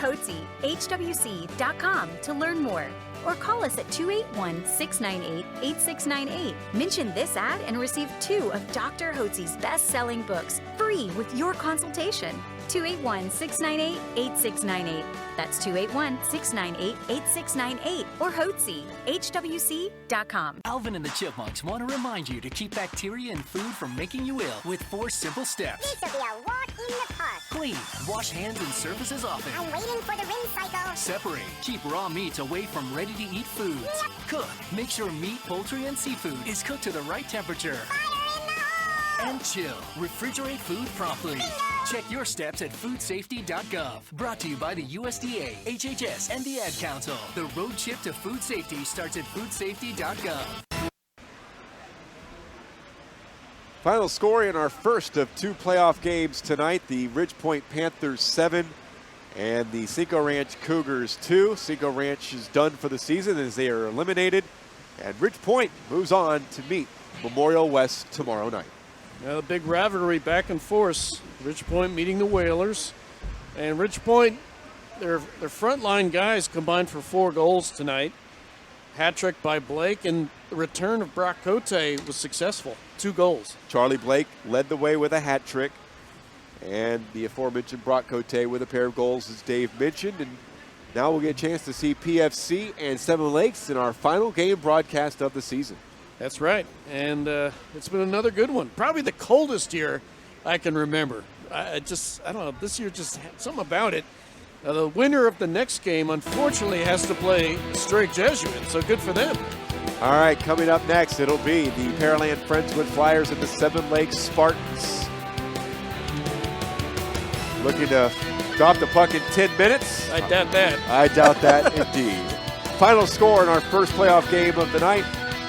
HWC.com to learn more or call us at 281-698-8698. Mention this ad and receive 2 of Dr. Hotze's best-selling books free with your consultation. 281-698-8698. That's 281-698-8698 or Hotze, HWC.com. Alvin and the Chipmunks want to remind you to keep bacteria in food from making you ill with 4 simple steps. This will be a walk in the park. Clean. Wash hands and surfaces often. I'm waiting for the rinse cycle. Separate. Keep raw meats away from ready-to-eat foods. Yep. Cook. Make sure meat, poultry, and seafood is cooked to the right temperature. Fire in the hole! And chill. Refrigerate food promptly. Bingo! Check your steps at foodsafety.gov. Brought to you by the USDA, HHS, and the Ad Council. The road trip to food safety starts at foodsafety.gov. Final score in our first of 2 playoff games tonight, the Ridge Point Panthers 7 and the Cinco Ranch Cougars 2. Cinco Ranch is done for the season as they are eliminated, and Ridge Point moves on to meet Memorial West tomorrow night. Now the big rivalry back and forth. Ridge Point meeting the Whalers. And Ridge Point, their frontline guys combined for 4 goals tonight. Hat trick by Blake, and the return of Broc Cote was successful. 2 goals. Charlie Blake led the way with a hat trick. And the aforementioned Broc Cote with a pair of goals, as Dave mentioned. And now we'll get a chance to see PFC and Seven Lakes in our final game broadcast of the season. That's right. And it's been another good one. Probably the coldest year I can remember. I don't know, this year just had something about it. The winner of the next game, unfortunately, has to play Straight Jesuit, so good for them. All right, coming up next, it'll be the Pearland Friendswood Flyers and the Seven Lakes Spartans. Looking to drop the puck in 10 minutes. I doubt that. I doubt that indeed. Final score in our first playoff game of the night.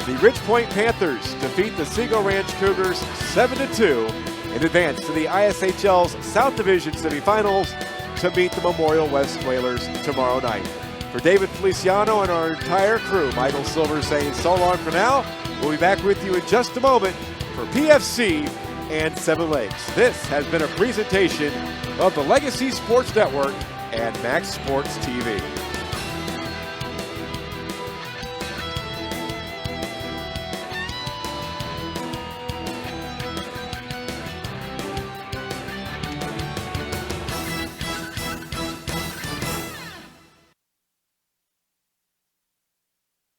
The Ridge Point Panthers defeat the Cinco Ranch Cougars 7-2 and advance to the ISHL's South Division semifinals to meet the Memorial West Whalers tomorrow night. For David Feliciano and our entire crew, Michael Silver saying so long for now. We'll be back with you in just a moment for PFC and Seven Lakes. This has been a presentation of the Legacy Sports Network and Max Sports TV.